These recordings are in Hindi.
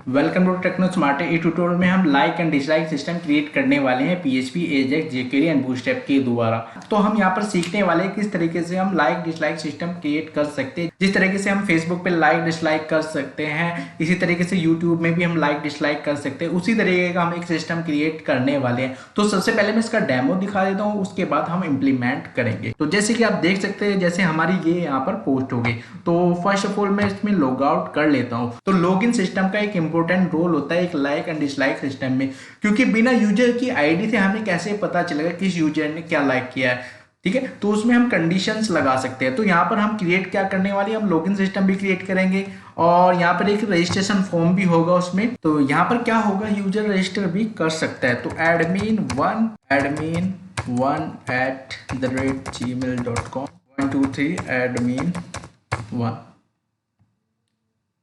Welcome to Techno Smart. इस ट्यूटोरियल में हम like and dislike system create करने वाले हैं PHP, Ajax, jQuery and Bootstrap के द्वारा। तो हम यहाँ पर सीखने वाले हैं किस तरीके से हम लाइक डिसलाइक सिस्टम क्रिएट कर सकते हैं। जिस तरीके से हम फेसबुक पे लाइक डिसलाइक कर सकते हैं, इसी तरीके से यूट्यूब में भी हम लाइक डिसलाइक कर सकते हैं। उसी तरीके का हम एक सिस्टम क्रिएट करने वाले हैं। तो सबसे पहले मैं इसका डेमो दिखा देता हूँ, उसके बाद हम इम्प्लीमेंट करेंगे। तो जैसे कि आप देख सकते हैं, जैसे हमारी ये यहाँ पर पोस्ट हो गई। तो फर्स्ट ऑफ ऑल मैं इसमें लॉग आउट कर लेता हूँ। तो लॉगिन सिस्टम का एक इंपॉर्टेंट रोल होता है एक लाइक एंड डिसलाइक सिस्टम में, क्योंकि बिना यूजर की आईडी से हमें कैसे पता चलेगा किस यूजर ने क्या लाइक किया है। ठीक है, तो उसमें हम कंडीशंस लगा सकते हैं। तो यहाँ पर हम क्रिएट क्या करने वाले हैं, हम लॉगिन सिस्टम भी क्रिएट करेंगे और यहाँ पर एक रजिस्ट्रेशन फॉर्म भी होगा उसमें। तो यहाँ पर क्या होगा, यूजर रजिस्टर भी कर सकता है। तो admin1@gmail.com 1 2 3 admin1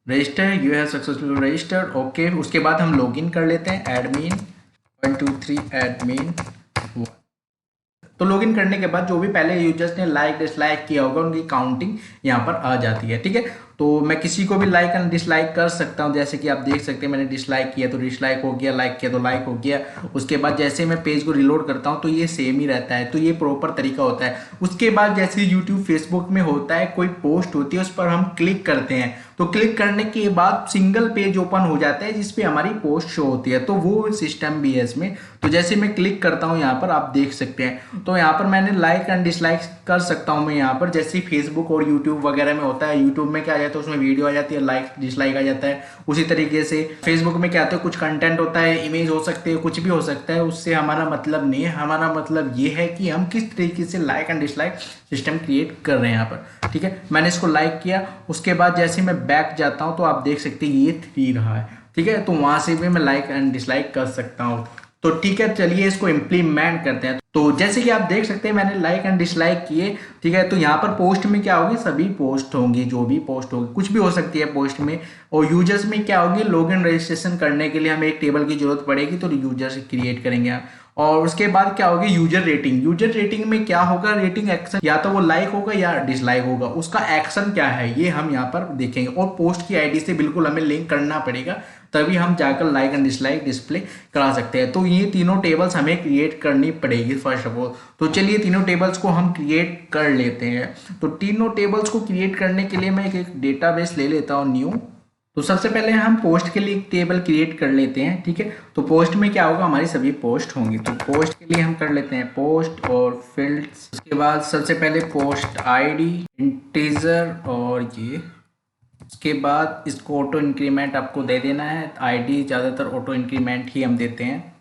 register, you have successful registered. Okay, उसके बाद हम लॉगिन कर लेते हैं admin123 admin1। तो लॉगिन करने के बाद जो भी पहले यूजर्स ने लाइक डिसलाइक किया होगा उनकी काउंटिंग यहाँ पर आ जाती है। ठीक है, तो मैं किसी को भी लाइक एंड डिसलाइक कर सकता हूँ। जैसे कि आप देख सकते हैं मैंने डिसलाइक किया तो डिसलाइक हो गया, लाइक किया तो लाइक हो गया। उसके बाद जैसे मैं पेज को रिलोड करता हूँ तो ये सेम ही रहता है। तो ये प्रॉपर तरीका होता है। उसके बाद जैसे यूट्यूब फेसबुक में होता है, कोई पोस्ट होती है उस पर हम क्लिक करते हैं, तो क्लिक करने के बाद सिंगल पेज ओपन हो जाता है जिसपे हमारी पोस्ट शो होती है। तो वो सिस्टम भी है इसमें। तो जैसे मैं क्लिक करता हूँ यहाँ पर आप देख सकते हैं, तो यहाँ पर मैंने लाइक एंड डिसलाइक कर सकता हूँ मैं यहाँ पर, जैसे फेसबुक और यूट्यूब वगैरह में होता है। यूट्यूब में क्या आ जाता है, उसमें वीडियो आ जाती है, लाइक डिसलाइक आ जाता है। उसी तरीके से फेसबुक में क्या आता है, कुछ कंटेंट होता है, इमेज हो सकती है, कुछ भी हो सकता है। उससे हमारा मतलब नहीं है। हमारा मतलब ये है कि हम किस तरीके से like and dislike system create कर रहे हैं यहाँ पर। ठीक है, मैंने इसको लाइक किया। उसके बाद जैसे मैं बैक जाता हूँ तो आप देख सकते हैं ये 3 रहा है। ठीक है, तो वहां से भी मैं लाइक एंड डिसलाइक कर सकता हूँ। तो ठीक है, चलिए इसको इम्प्लीमेंट करते हैं। तो जैसे कि आप देख सकते हैं मैंने लाइक एंड डिसलाइक किए। ठीक है, तो यहाँ पर पोस्ट में क्या होगी, सभी पोस्ट होंगी, जो भी पोस्ट होगी, कुछ भी हो सकती है पोस्ट में। और यूजर्स में क्या होगी, लॉगिन रजिस्ट्रेशन करने के लिए हमें एक टेबल की जरूरत पड़ेगी, तो यूजर से क्रिएट करेंगे आप। और उसके बाद क्या होगी, यूजर रेटिंग। यूजर रेटिंग में क्या होगा, रेटिंग एक्शन, या तो वो लाइक होगा या डिसलाइक होगा, उसका एक्शन क्या है ये हम यहाँ पर देखेंगे। और पोस्ट की आईडी से बिल्कुल हमें लिंक करना पड़ेगा, तभी हम जाकर लाइक एंड डिसलाइक डिस्प्ले करा सकते हैं। तो ये तीनों टेबल्स हमें क्रिएट करनी पड़ेगी फर्स्ट ऑफ ऑल। तो चलिए तीनों टेबल्स को हम क्रिएट कर लेते हैं। तो तीनों टेबल्स को क्रिएट करने के लिए मैं एक डेटाबेस ले लेता हूँ, न्यू। तो सबसे पहले हम पोस्ट के लिए एक टेबल क्रिएट कर लेते हैं। ठीक है, तो पोस्ट में क्या होगा, हमारी सभी पोस्ट होंगी। तो पोस्ट के लिए हम कर लेते हैं पोस्ट और फील्ड्स। उसके बाद सबसे पहले पोस्ट आईडी इंटीजर, और ये उसके बाद इसको ऑटो इंक्रीमेंट आपको दे देना है। आईडी ज़्यादातर ऑटो इंक्रीमेंट ही हम देते हैं,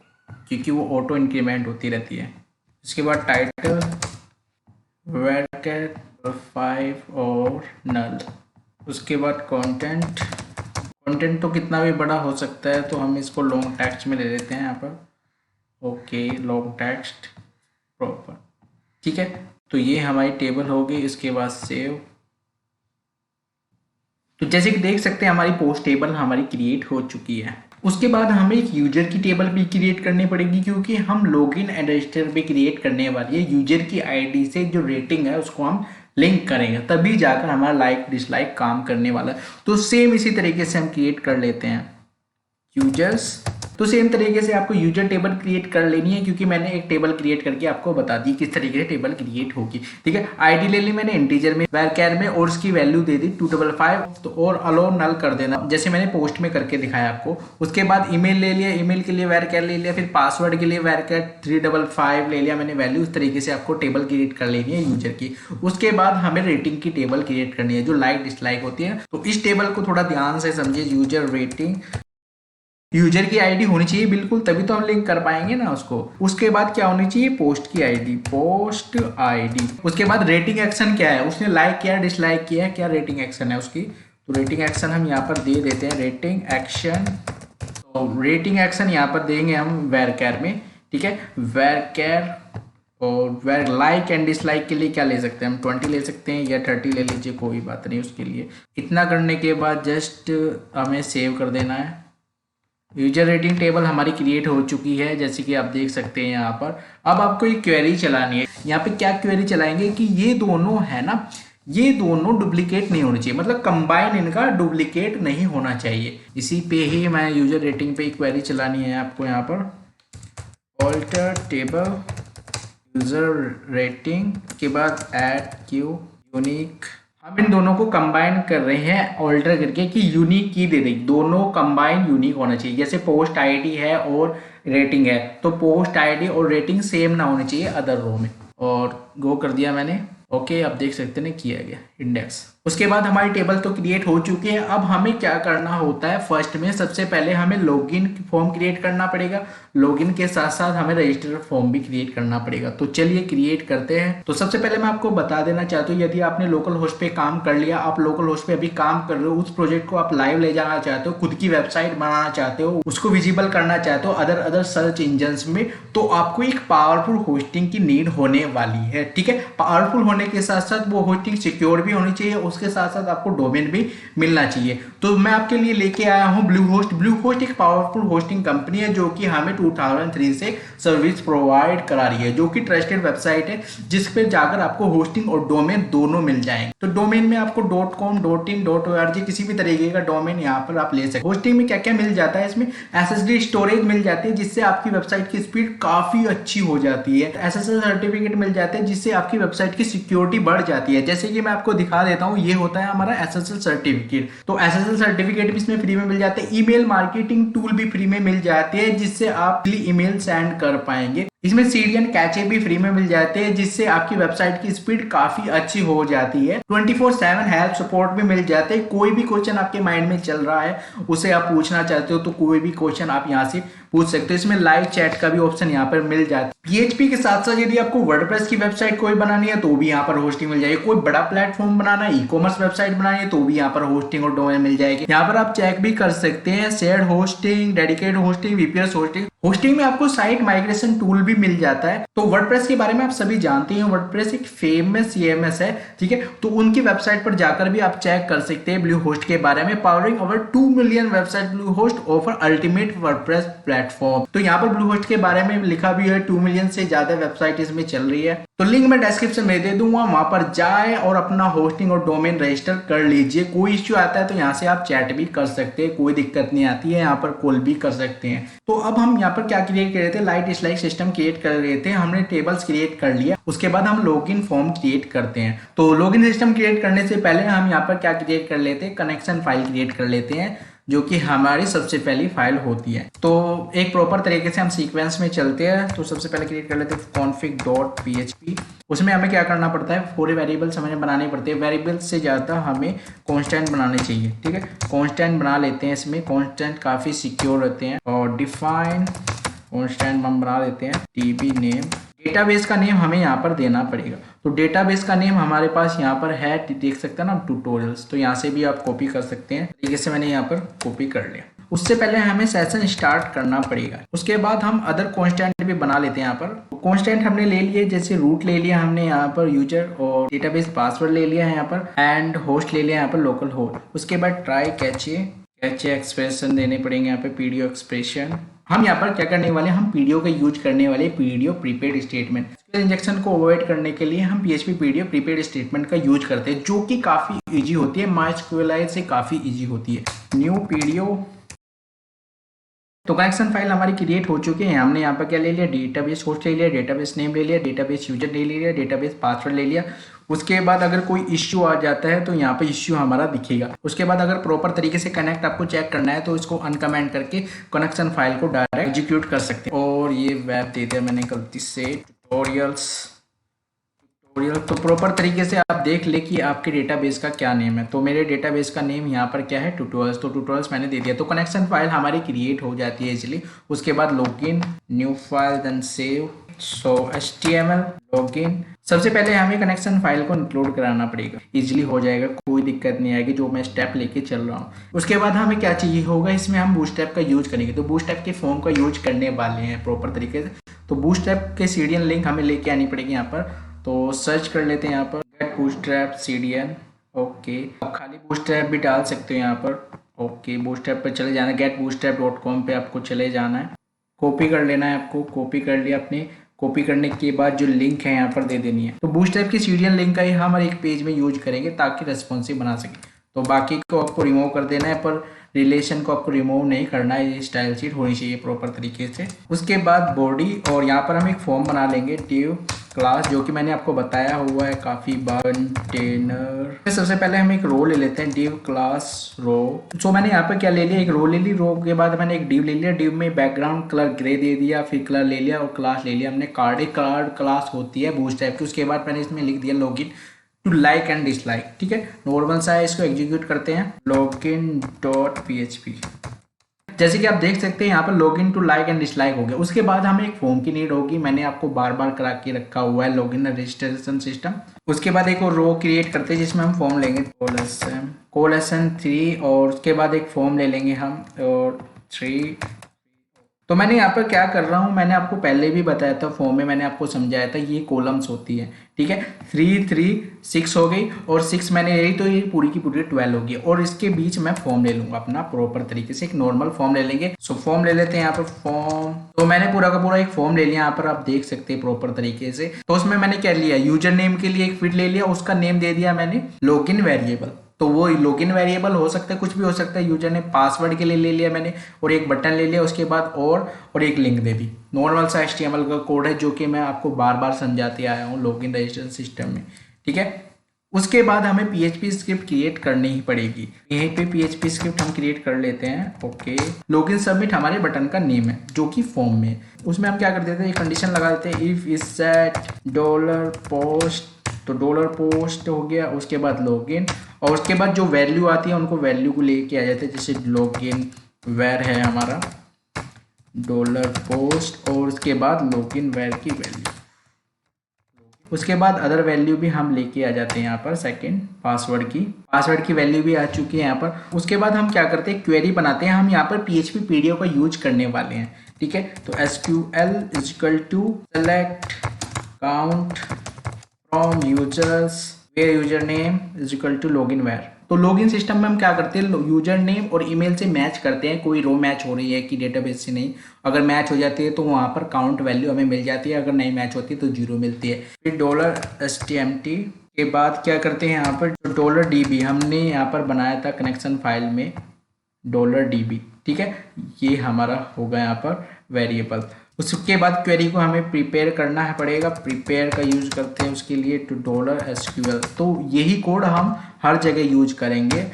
क्योंकि वो ऑटो इंक्रीमेंट होती रहती है। इसके बाद टाइटल वेरकैट 5 और नल। उसके बाद कंटेंट तो कितना भी बड़ा हो सकता है, तो हम इसको लॉन्ग टेक्स्ट में ले लेते हैं यहाँ पर। Okay, long text proper. ठीक है, तो ये हमारी टेबल होगी। इसके बाद सेव। तो जैसे कि देख सकते हैं हमारी पोस्ट टेबल हमारी क्रिएट हो चुकी है। उसके बाद हमें एक यूजर की टेबल भी क्रिएट करनी पड़ेगी, क्योंकि हम लॉगिन एंड रजिस्टर भी क्रिएट करने वाली है। यूजर की आईडी से जो रेटिंग है उसको हम लिंक करेंगे, तभी जाकर हमारा लाइक डिसलाइक काम करने वाला है। तो सेम इसी तरीके से हम क्रिएट कर लेते हैं यूजर्स। तो सेम तरीके से आपको यूजर टेबल क्रिएट कर लेनी है, क्योंकि मैंने एक टेबल क्रिएट करके आपको बता दी किस तरीके से टेबल क्रिएट होगी। ठीक है, आईडी ले ली मैंने इंटीजर में, varchar में, और उसकी वैल्यू दे दी 255। तो और अलो नल कर देना, जैसे मैंने पोस्ट में करके दिखाया आपको। उसके बाद ईमेल ले लिया, ईमेल के लिए varchar ले लिया, फिर पासवर्ड के लिए varchar 355 ले लिया मैंने वैल्यू। इस तरीके से आपको टेबल क्रिएट कर लेनी है यूजर की। उसके बाद हमें रेटिंग की टेबल क्रिएट करनी है, जो लाइक डिसलाइक होती है। तो इस टेबल को थोड़ा ध्यान से समझिए। यूजर रेटिंग, यूजर की आईडी होनी चाहिए बिल्कुल, तभी तो हम लिंक कर पाएंगे ना उसको। उसके बाद क्या होनी चाहिए, पोस्ट की आईडी, पोस्ट आईडी। उसके बाद रेटिंग एक्शन क्या है, उसने लाइक किया डिसलाइक किया, क्या रेटिंग एक्शन है उसकी। तो रेटिंग एक्शन हम यहाँ पर दे देते हैं, रेटिंग एक्शन। तो रेटिंग एक्शन यहाँ पर देंगे हम varchar में। ठीक है, varchar। और लाइक एंड डिसलाइक के लिए क्या ले सकते हैं हम, 20 ले सकते हैं या 30 ले लीजिए, कोई बात नहीं उसके लिए। इतना करने के बाद जस्ट हमें सेव कर देना है। यूजर रेटिंग टेबल हमारी क्रिएट हो चुकी है, जैसे कि आप देख सकते हैं यहाँ पर। अब आपको एक क्वेरी चलानी है। यहाँ पे क्या क्वेरी चलाएंगे कि ये दोनों है ना, ये दोनों डुप्लीकेट नहीं होने चाहिए, मतलब कंबाइन इनका डुप्लीकेट नहीं होना चाहिए। इसी पे ही मैं यूजर रेटिंग पे एक क्वेरी चलानी है आपको यहाँ पर, ऑल्टर टेबल यूजर रेटिंग के बाद ऐड क्यू यूनिक। हम इन दोनों को कंबाइन कर रहे हैं ऑल्टर करके कि यूनिक की दे दें, दोनों कंबाइन यूनिक होना चाहिए। जैसे पोस्ट आईडी है और रेटिंग है, तो पोस्ट आईडी और रेटिंग सेम ना होनी चाहिए अदर रो में। और गो कर दिया मैंने, ओके आप देख सकते हैं किया गया इंडेक्स। उसके बाद हमारी टेबल तो क्रिएट हो चुकी है। अब हमें क्या करना होता है, फर्स्ट में सबसे पहले हमें लॉगिन फॉर्म क्रिएट करना पड़ेगा, लॉगिन के साथ साथ हमें रजिस्टर फॉर्म भी क्रिएट करना पड़ेगा। तो चलिए क्रिएट करते हैं। तो सबसे पहले मैं आपको बता देना चाहता हूँ, यदि आपने लोकल होस्ट पे काम कर लिया, आप लोकल होस्ट पे अभी काम कर रहे हो, उस प्रोजेक्ट को आप लाइव ले जाना चाहते हो, खुद की वेबसाइट बनाना चाहते हो, उसको विजिबल करना चाहते हो अदर सर्च इंजन में, तो आपको एक पावरफुल होस्टिंग की नीड होने वाली है। ठीक है, पावरफुल होने के साथ साथ वो होस्टिंग सिक्योर भी होनी चाहिए, उसके साथ साथ आपको डोमेन भी मिलना चाहिए। तो मैं आपके लिए लेके आया हूं ब्लूहोस्ट। ब्लूहोस्ट एक पावरफुल होस्टिंग कंपनी है जो कि हमें 2003 से सर्विस प्रोवाइड करा रही है, जो कि ट्रस्टेड वेबसाइट है जिस पे जाकर आपको होस्टिंग और डोमेन दोनों मिल जाएंगे। तो डोमेन में आपको .com, .in, .org किसी भी तरीके का डोमेन यहाँ पर आप ले सकते हैं। होस्टिंग में क्या क्या मिल जाता है, इसमें SSD स्टोरेज मिल जाती है जिससे आपकी वेबसाइट की स्पीड काफी अच्छी हो जाती है। SSL सर्टिफिकेट मिल जाते हैं जिससे आपकी वेबसाइट की सिक्योरिटी बढ़ जाती है। जैसे कि मैं आपको दिखा देता हूँ, ये होता है हमारा SSL सर्टिफिकेट। तो SSL सर्टिफिकेट भी इसमें फ्री में मिल जाते हैं। ईमेल मार्केटिंग टूल भी फ्री में मिल जाते हैं जिससे आप ईमेल सेंड कर पाएंगे। इसमें CDN कैचे भी फ्री में मिल जाते हैं जिससे आपकी वेबसाइट की स्पीड काफी अच्छी हो जाती है। 24/7 हेल्प सपोर्ट भी मिल जाते हैं। कोई भी क्वेश्चन आपके माइंड में चल रहा है, उसे आप पूछना चाहते हो तो कोई भी क्वेश्चन आप यहाँ से पूछ सकते हो। इसमें लाइव चैट का भी ऑप्शन यहाँ पर मिल जाता है। PHP के साथ साथ यदि आपको वर्डप्रेस की वेबसाइट कोई बनानी है तो भी यहाँ पर होस्टिंग मिल जाएगी। कोई बड़ा प्लेटफॉर्म बनाना है, ई-कॉमर्स वेबसाइट बनानी है तो भी यहाँ पर होस्टिंग और डोमेन मिल जाएगी। यहाँ पर आप चेक भी कर सकते हैं shared hosting, dedicated hosting, VPS hosting. Hosting में आपको साइट माइग्रेशन टूल भी मिल जाता है। तो वर्डप्रेस के बारे में आप सभी जानते हैं, वर्डप्रेस एक फेमस CMS है। ठीक है, तो उनकी वेबसाइट पर जाकर भी आप चेक कर सकते हैं ब्लूहोस्ट के बारे में। Powering over 2 million website, Bluehost offer ultimate WordPress platform. तो यहाँ पर ब्लूहोस्ट के बारे में लिखा भी है 2 मिलियन से ज्यादा वेबसाइट इसमें चल रही है। तो लिंक मैं डिस्क्रिप्शन में दे दूंगा, वहां पर जाए और अपना होस्टिंग और डोमेन रजिस्टर कर लीजिए। कोई इश्यू आता है तो यहाँ से आप चैट भी कर सकते हैं, कोई दिक्कत नहीं आती है, यहाँ पर कॉल भी कर सकते हैं। तो अब हम यहाँ पर क्या क्रिएट कर रहे थे, लाइट डिसलाइक सिस्टम क्रिएट कर रहे थे। हमने टेबल्स क्रिएट कर लिया, उसके बाद हम लॉगिन फॉर्म क्रिएट करते हैं। तो लॉगिन सिस्टम क्रिएट करने से पहले हम यहाँ पर क्या क्रिएट कर लेते हैं, कनेक्शन फाइल क्रिएट कर लेते हैं जो कि हमारी सबसे पहली फाइल होती है। तो एक प्रॉपर तरीके से हम सीक्वेंस में चलते हैं। तो सबसे पहले क्रिएट कर लेते हैं config.php। उसमें हमें क्या करना पड़ता है, पूरे वेरिएबल्स हमें बनाने पड़ते हैं। वेरिएबल्स से ज़्यादा हमें कांस्टेंट बनाने चाहिए। ठीक है, कांस्टेंट बना लेते हैं। इसमें कांस्टेंट काफ़ी सिक्योर रहते हैं। और डिफाइन कांस्टेंट हम बना लेते हैं db नेम। डेटाबेस का नेम हमें यहाँ पर देना पड़ेगा। तो डेटाबेस का नेम हमारे पास यहाँ पर है, देख सकते हैं ना ट्यूटोरियल्स। तो यहाँ से भी आप कॉपी कर सकते हैं। तरीके से मैंने यहाँ पर कॉपी कर लिया। उससे पहले हमें सेशन स्टार्ट करना पड़ेगा। उसके बाद हम अदर कांस्टेंट भी बना लेते हैं। यहाँ पर कांस्टेंट हमने ले लिए, जैसे रूट ले लिया हमने यहाँ पर, यूजर और डेटाबेस पासवर्ड ले लिया है यहाँ पर, एंड होस्ट ले लिया यहाँ पर लोकल होस्ट। उसके बाद ट्राई कैचे एक्सप्रेशन देने पड़ेंगे यहाँ पे, पीडीओ एक्सप्रेशन। हम यहाँ पर क्या करने वाले, हम पीडीओ का यूज करने वाले, पीडीओ प्रीपेड स्टेटमेंट। इंजेक्शन को अवॉइड करने के लिए हम PHP पीडीओ प्रीपेड स्टेटमेंट का यूज करते हैं, जो कि काफी इजी होती है, MySQLite से काफी इजी होती है। New PDO. तो कनेक्शन फाइल हमारी क्रिएट हो चुकी है। हमने यहाँ पर क्या ले लिया, डेटाबेस होस्ट ले लिया, डेटाबेस नेम ले लिया, डेटाबेस यूजर ले लिया, डेटाबेस पासवर्ड ले लिया। उसके बाद अगर कोई इश्यू आ जाता है तो यहाँ पे इश्यू हमारा दिखेगा। उसके बाद अगर प्रॉपर तरीके से कनेक्ट आपको चेक करना है तो इसको अनकमेंट करके कनेक्शन फाइल को डायरेक्ट एग्जीक्यूट कर सकते हैं। और ये वेब दे दिया मैंने गलती से, ट्यूटोरियल्स। तो प्रॉपर तरीके से आप देख ले कि आपके डेटाबेस का क्या नेम है। तो मेरे डेटाबेस का नेम यहाँ पर क्या है, ट्यूटोरियल्स। तो ट्यूटोरियल्स मैंने दे दिया। तो कनेक्शन फाइल हमारी क्रिएट हो जाती है इजीली। उसके बाद login, new file, then save. So HTML login. सबसे पहले हमें कनेक्शन फाइल को इंक्लूड कराना पड़ेगा, इजीली हो जाएगा, कोई दिक्कत नहीं आएगी, जो मैं स्टेप लेके चल रहा हूँ। उसके बाद हमें क्या चाहिए होगा, इसमें हम बूटस्ट्रैप का यूज करेंगे। तो बूटस्ट्रैप के फॉर्म का यूज करने वाले हैं प्रॉपर तरीके से। तो बूटस्ट्रैप के CDN लिंक हमें लेके आनी पड़ेगी यहाँ पर। तो सर्च कर लेते हैं यहाँ पर, गेट बूटस्ट्रैप CDN। ओके, आप खाली बूटस्ट्रैप भी डाल सकते हो यहाँ पर। ओके, बूटस्ट्रैप पर चले जाना है, getbootstrap.com पे आपको चले जाना है। कॉपी कर लेना है आपको, कॉपी कर लिया अपने कॉपी करने के बाद जो लिंक है यहाँ पर दे देनी है। तो बूटस्ट्रैप की सीरियल लिंक का ही हम एक पेज में यूज करेंगे ताकि रेस्पॉन्सिव बना सके। तो बाकी को आपको रिमूव कर देना है, पर रिलेशन को आपको रिमूव नहीं करना है। ये स्टाइल शीट होनी चाहिए प्रॉपर तरीके से। उसके बाद बॉडी, और यहाँ पर हम एक फॉर्म बना लेंगे div क्लास, जो कि मैंने आपको बताया हुआ है काफ़ी बार। कंटेनर, सबसे पहले हम एक रो ले लेते हैं, div क्लास रो। सो मैंने यहाँ पर क्या ले लिया, एक रो ले ली, रो के बाद मैंने एक div ले लिया, div में बैकग्राउंड कलर ग्रे दे दिया, फिर कलर ले लिया और क्लास ले लिया हमने कार्ड। एक कार्ड क्लास होती है बूटस्ट्रैप की। उसके बाद मैंने इसमें लिख दिया login to like and dislike. ठीक है, नॉर्मल सा है, इसको एग्जीक्यूट करते हैं login.php। जैसे कि आप देख सकते हैं यहाँ पर login to like and dislike हो गया। उसके बाद हमें एक फॉर्म की नीड होगी, मैंने आपको बार बार करा के रखा हुआ है लॉगिन रजिस्ट्रेशन सिस्टम। उसके बाद एक और रो क्रिएट करते हैं जिसमें हम फॉर्म लेंगे कोलेसन 3, और उसके बाद एक फॉर्म ले लेंगे हम और 3। तो मैंने यहाँ पर क्या कर रहा हूँ, मैंने आपको पहले भी बताया था, फॉर्म में मैंने आपको समझाया था, ये कॉलम्स होती है। ठीक है, 3 3 6 हो गई और 6 मैंने यही, तो ये पूरी की पूरी 12 होगी। और इसके बीच मैं फॉर्म ले लूंगा अपना प्रॉपर तरीके से, एक नॉर्मल फॉर्म ले लेंगे। सो फॉर्म ले लेते हैं यहाँ पर फॉर्म। तो मैंने पूरा का पूरा एक फॉर्म ले लिया, यहाँ पर आप देख सकते हैं प्रॉपर तरीके से। तो उसमें मैंने क्या लिया, यूजर नेम के लिए एक फील्ड ले लिया, उसका नेम दे दिया मैंने लॉगिन वेरिएबल। तो वो लॉगिन वेरिएबल हो सकता है, कुछ भी हो सकता है। यूजर ने पासवर्ड के लिए ले लिया मैंने, और एक बटन ले लिया, उसके बाद और एक लिंक दे दी। नॉर्मल सा HTML का कोड है जो कि मैं आपको बार बार समझाते आया हूँ लॉगिन रजिस्ट्रेशन सिस्टम में। ठीक है, उसके बाद हमें PHP स्क्रिप्ट क्रिएट करनी ही पड़ेगी। यहीं पे PHP स्क्रिप्ट हम क्रिएट कर लेते हैं। ओके, लॉगिन सबमिट हमारे बटन का नेम है जो कि फॉर्म में। उसमें हम क्या कर देते हैं, एक कंडीशन लगा देते हैं, इफ इज सेट $post। तो $post हो गया, उसके बाद लॉगिन, और उसके बाद जो वैल्यू आती है उनको वैल्यू को लेके आ जाते हैं। जैसे लॉगिन वेर है हमारा $post, और उसके बाद लॉगिन वेर की वैल्यू। उसके बाद अदर वैल्यू भी हम लेके आ जाते हैं यहाँ पर। सेकंड पासवर्ड की वैल्यू भी आ चुकी है यहाँ पर। उसके बाद हम क्या करते हैं, क्वेरी बनाते हैं। हम यहाँ पर PHP PDO का यूज करने वाले हैं। ठीक है, तो SQL select count from users where username login where। तो लॉगिन सिस्टम में हम क्या करते हैं, यूजर नेम और ईमेल से मैच करते हैं। कोई रो मैच हो रही है कि डेटाबेस से नहीं, अगर मैच हो जाती है तो वहाँ पर काउंट वैल्यू हमें मिल जाती है, अगर नहीं मैच होती तो 0 मिलती है। फिर $stmt के बाद क्या करते हैं, यहाँ पर $db हमने यहाँ पर बनाया था कनेक्शन फाइल में $db। ठीक है, ये हमारा होगा यहाँ पर वेरिएबल। उसके बाद क्वेरी को हमें प्रिपेयर करना है पड़ेगा, प्रिपेयर का यूज करते हैं उसके लिए टू $SQL। तो यही कोड हम हर जगह यूज करेंगे।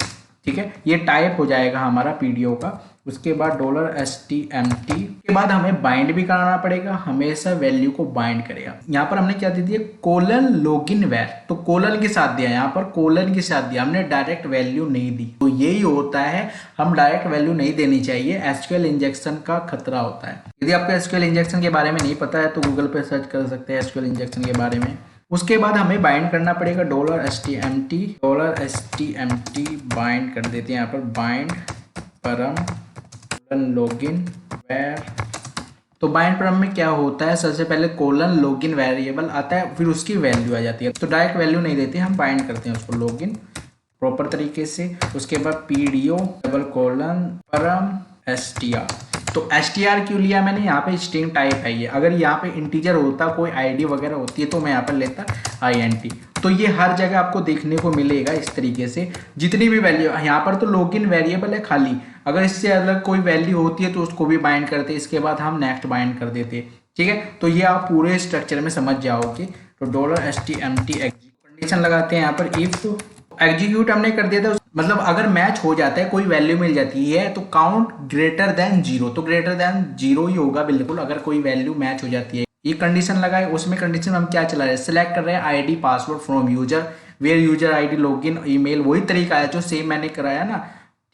ठीक है, ये टाइप हो जाएगा हमारा PDO का। उसके बाद $stmt के बाद हमें बाइंड भी कराना पड़ेगा, हमेशा वैल्यू को बाइंड करेगा। यहाँ पर हमने क्या दे दिया, कोलन लॉगिन वेर। तो कोलन के साथ दिया, यहाँ पर कोलन के साथ दिया, हमने डायरेक्ट वैल्यू नहीं दी। तो यही होता है, हम डायरेक्ट वैल्यू नहीं देनी चाहिए, SQL इंजेक्शन का खतरा होता है। यदि आपको SQL इंजेक्शन के बारे में नहीं पता है तो गूगल पे सर्च कर सकते हैं SQL इंजेक्शन के बारे में। उसके बाद हमें बाइंड करना पड़ेगा $stmt बाइंड कर देते हैं यहाँ पर, बाइंड परम लॉगिन वेर। तो बाइंड परम में क्या होता है, सबसे पहले कोलन लॉगिन वेरिएबल आता है, फिर उसकी वैल्यू आ जाती है। तो डायरेक्ट वैल्यू नहीं देते, हम बाइंड करते हैं उसको लॉगिन प्रॉपर तरीके से। उसके बाद PDO कोलन परम str। तो str क्यों लिया मैंने, यहाँ पे स्ट्रिंग टाइप है ये। अगर यहाँ पे इंटीजर होता, कोई ID वगैरह होती है तो मैं यहाँ पर लेता int। तो ये हर जगह आपको देखने को मिलेगा इस तरीके से, जितनी भी वैल्यू। यहाँ पर तो लॉगिन वेरिएबल है खाली, अगर इससे अलग कोई वैल्यू होती है तो उसको भी बाइंड करते, इसके बाद हम नेक्स्ट बाइंड कर देते। ठीक है, तो ये आप पूरे स्ट्रक्चर में समझ जाओगे। तो $stmt कंडीशन लगाते हैं यहाँ पर, इफ एग्जीक्यूट हमने कर दिया था, मतलब अगर मैच हो जाता है, कोई वैल्यू मिल जाती है तो काउंट ग्रेटर देन 0। तो ग्रेटर देन 0 ही होगा बिल्कुल, अगर कोई वैल्यू मैच हो जाती है। ये कंडीशन लगाए, उसमें कंडीशन हम क्या चला रहे हैं, सिलेक्ट कर रहे हैं ID password from user where user ID login email. वही तरीका है जो सेम मैंने कराया ना।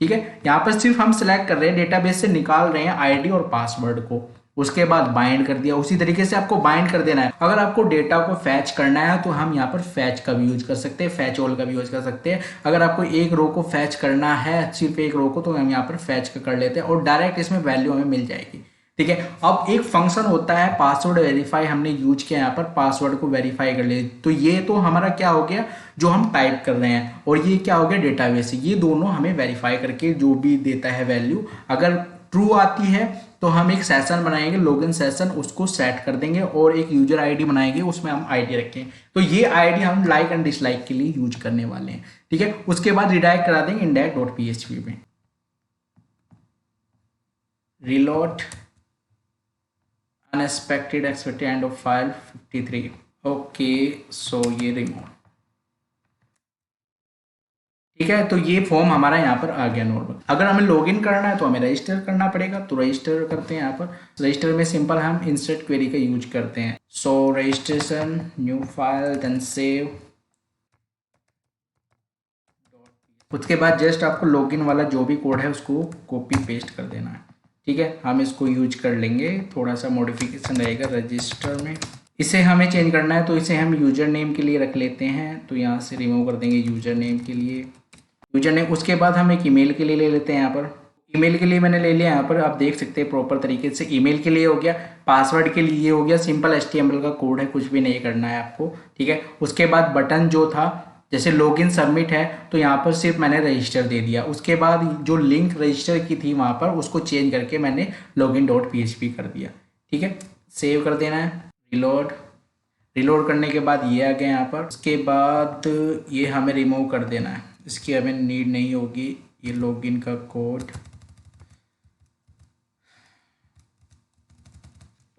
ठीक है, यहाँ पर सिर्फ हम सिलेक्ट कर रहे हैं, डेटाबेस से निकाल रहे हैं ID और पासवर्ड को। उसके बाद बाइंड कर दिया, उसी तरीके से आपको बाइंड कर देना है। अगर आपको डेटा को फैच करना है तो हम यहाँ पर फैच का भी यूज कर सकते हैं, फैच ऑल का भी यूज कर सकते हैं। अगर आपको एक रो को फैच करना है, सिर्फ एक रो को, तो हम यहाँ पर फैच का कर लेते हैं और डायरेक्ट इसमें वैल्यू हमें मिल जाएगी। ठीक है, अब एक फंक्शन होता है पासवर्ड वेरीफाई, हमने यूज किया यहाँ पर, पासवर्ड को वेरीफाई कर ले। तो ये तो हमारा क्या हो गया, जो हम टाइप कर रहे हैं, और ये क्या हो गया, डेटाबेस। ये दोनों हमें वेरीफाई करके जो भी देता है वैल्यू, अगर ट्रू आती है तो हम एक सेशन बनाएंगे, लॉगिन सेशन, उसको सेट कर देंगे और एक यूजर आईडी बनाएंगे, उसमें हम आईडी रखेंगे। तो ये आईडी हम लाइक एंड डिसलाइक के लिए यूज करने वाले हैं, ठीक है। उसके बाद रिडायरेक्ट करा देंगे index.php में। reload unexpected expected end of file 53। Okay, सो ये रिमूव, ठीक है। तो ये फॉर्म हमारा यहाँ पर आ गया नॉर्मल। अगर हमें लॉगिन करना है तो हमें रजिस्टर करना पड़ेगा, तो रजिस्टर करते हैं। यहाँ पर रजिस्टर में सिंपल हम इंसर्ट क्वेरी का यूज करते हैं। So registration, new file, then save. उसके बाद जस्ट आपको लॉगिन वाला जो भी कोड है उसको कॉपी पेस्ट कर देना है, ठीक है। हम इसको यूज कर लेंगे, थोड़ा सा मॉडिफिकेशन रहेगा रजिस्टर में। इसे हमें चेंज करना है तो इसे हम यूजर नेम के लिए रख लेते हैं, तो यहाँ से रिमूव कर देंगे यूजर नेम के लिए, यूजर नेम। उसके बाद हम एक ईमेल के लिए ले लेते हैं। यहाँ पर ईमेल के लिए मैंने ले लिया, यहाँ पर आप देख सकते हैं प्रॉपर तरीके से ईमेल के लिए हो गया, पासवर्ड के लिए हो गया, सिंपल HTML का कोड है, कुछ भी नहीं करना है आपको, ठीक है। उसके बाद बटन जो था, जैसे लॉगिन सबमिट है तो यहाँ पर सिर्फ मैंने रजिस्टर दे दिया। उसके बाद जो लिंक रजिस्टर की थी वहाँ पर उसको चेंज करके मैंने login.php कर दिया, ठीक है। सेव कर देना है, रिलोड करने के बाद ये आ गया यहाँ पर। उसके बाद ये हमें रिमूव कर देना है, इसकी हमें नीड नहीं होगी, ये लॉगिन का कोड।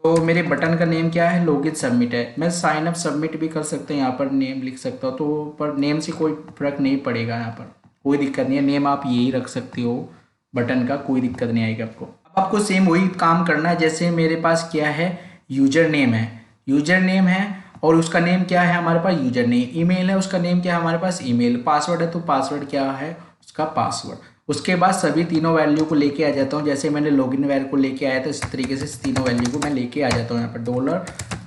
तो मेरे बटन का नेम क्या है, लॉगिन सबमिट है। मैं साइन अप सबमिट भी कर सकते हैं, यहाँ पर नेम लिख सकता हूँ, तो पर नेम से कोई फर्क नहीं पड़ेगा, यहाँ पर कोई दिक्कत नहीं है, नेम आप यही रख सकते हो बटन का, कोई दिक्कत नहीं आएगी आपको। अब आपको सेम वही काम करना है, जैसे मेरे पास क्या है, यूजर नेम है और उसका नेम क्या है हमारे पास, यूजर नेम। ईमेल है, उसका नेम क्या है हमारे पास, ईमेल। पासवर्ड है तो पासवर्ड क्या है, उसका पासवर्ड। उसके बाद सभी तीनों वैल्यू को लेके आ जाता हूँ, जैसे मैंने लॉगिन वैल्यू को लेके आया था, इस तरीके से तीनों वैल्यू को मैं लेके आ जाता हूँ यहाँ पर, डॉलर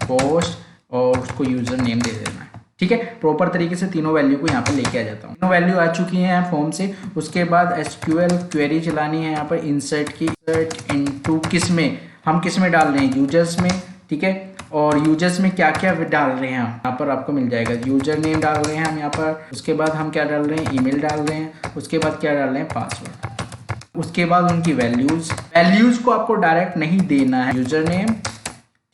पोस्ट और उसको यूजर नेम दे देना है, ठीक है। प्रॉपर तरीके से तीनों वैल्यू को यहाँ पर लेके आ जाता हूँ। तीनों वैल्यू आ चुकी हैं फॉर्म से। उसके बाद SQL क्वेरी चलानी है यहाँ पर, इंसर्ट की, इंसर्ट इनटू किस में, हम किस में डाल रहे हैं, यूजर्स में, ठीक है। और यूजर्स में क्या क्या डाल रहे हैं हम, यहाँ पर आपको मिल जाएगा। यूजर नेम डाल रहे हैं हम यहाँ पर, उसके बाद हम क्या डाल रहे हैं, ईमेल डाल रहे हैं, उसके बाद क्या डाल रहे हैं, पासवर्ड। उसके बाद उनकी वैल्यूज को आपको डायरेक्ट नहीं देना है, यूजर नेम,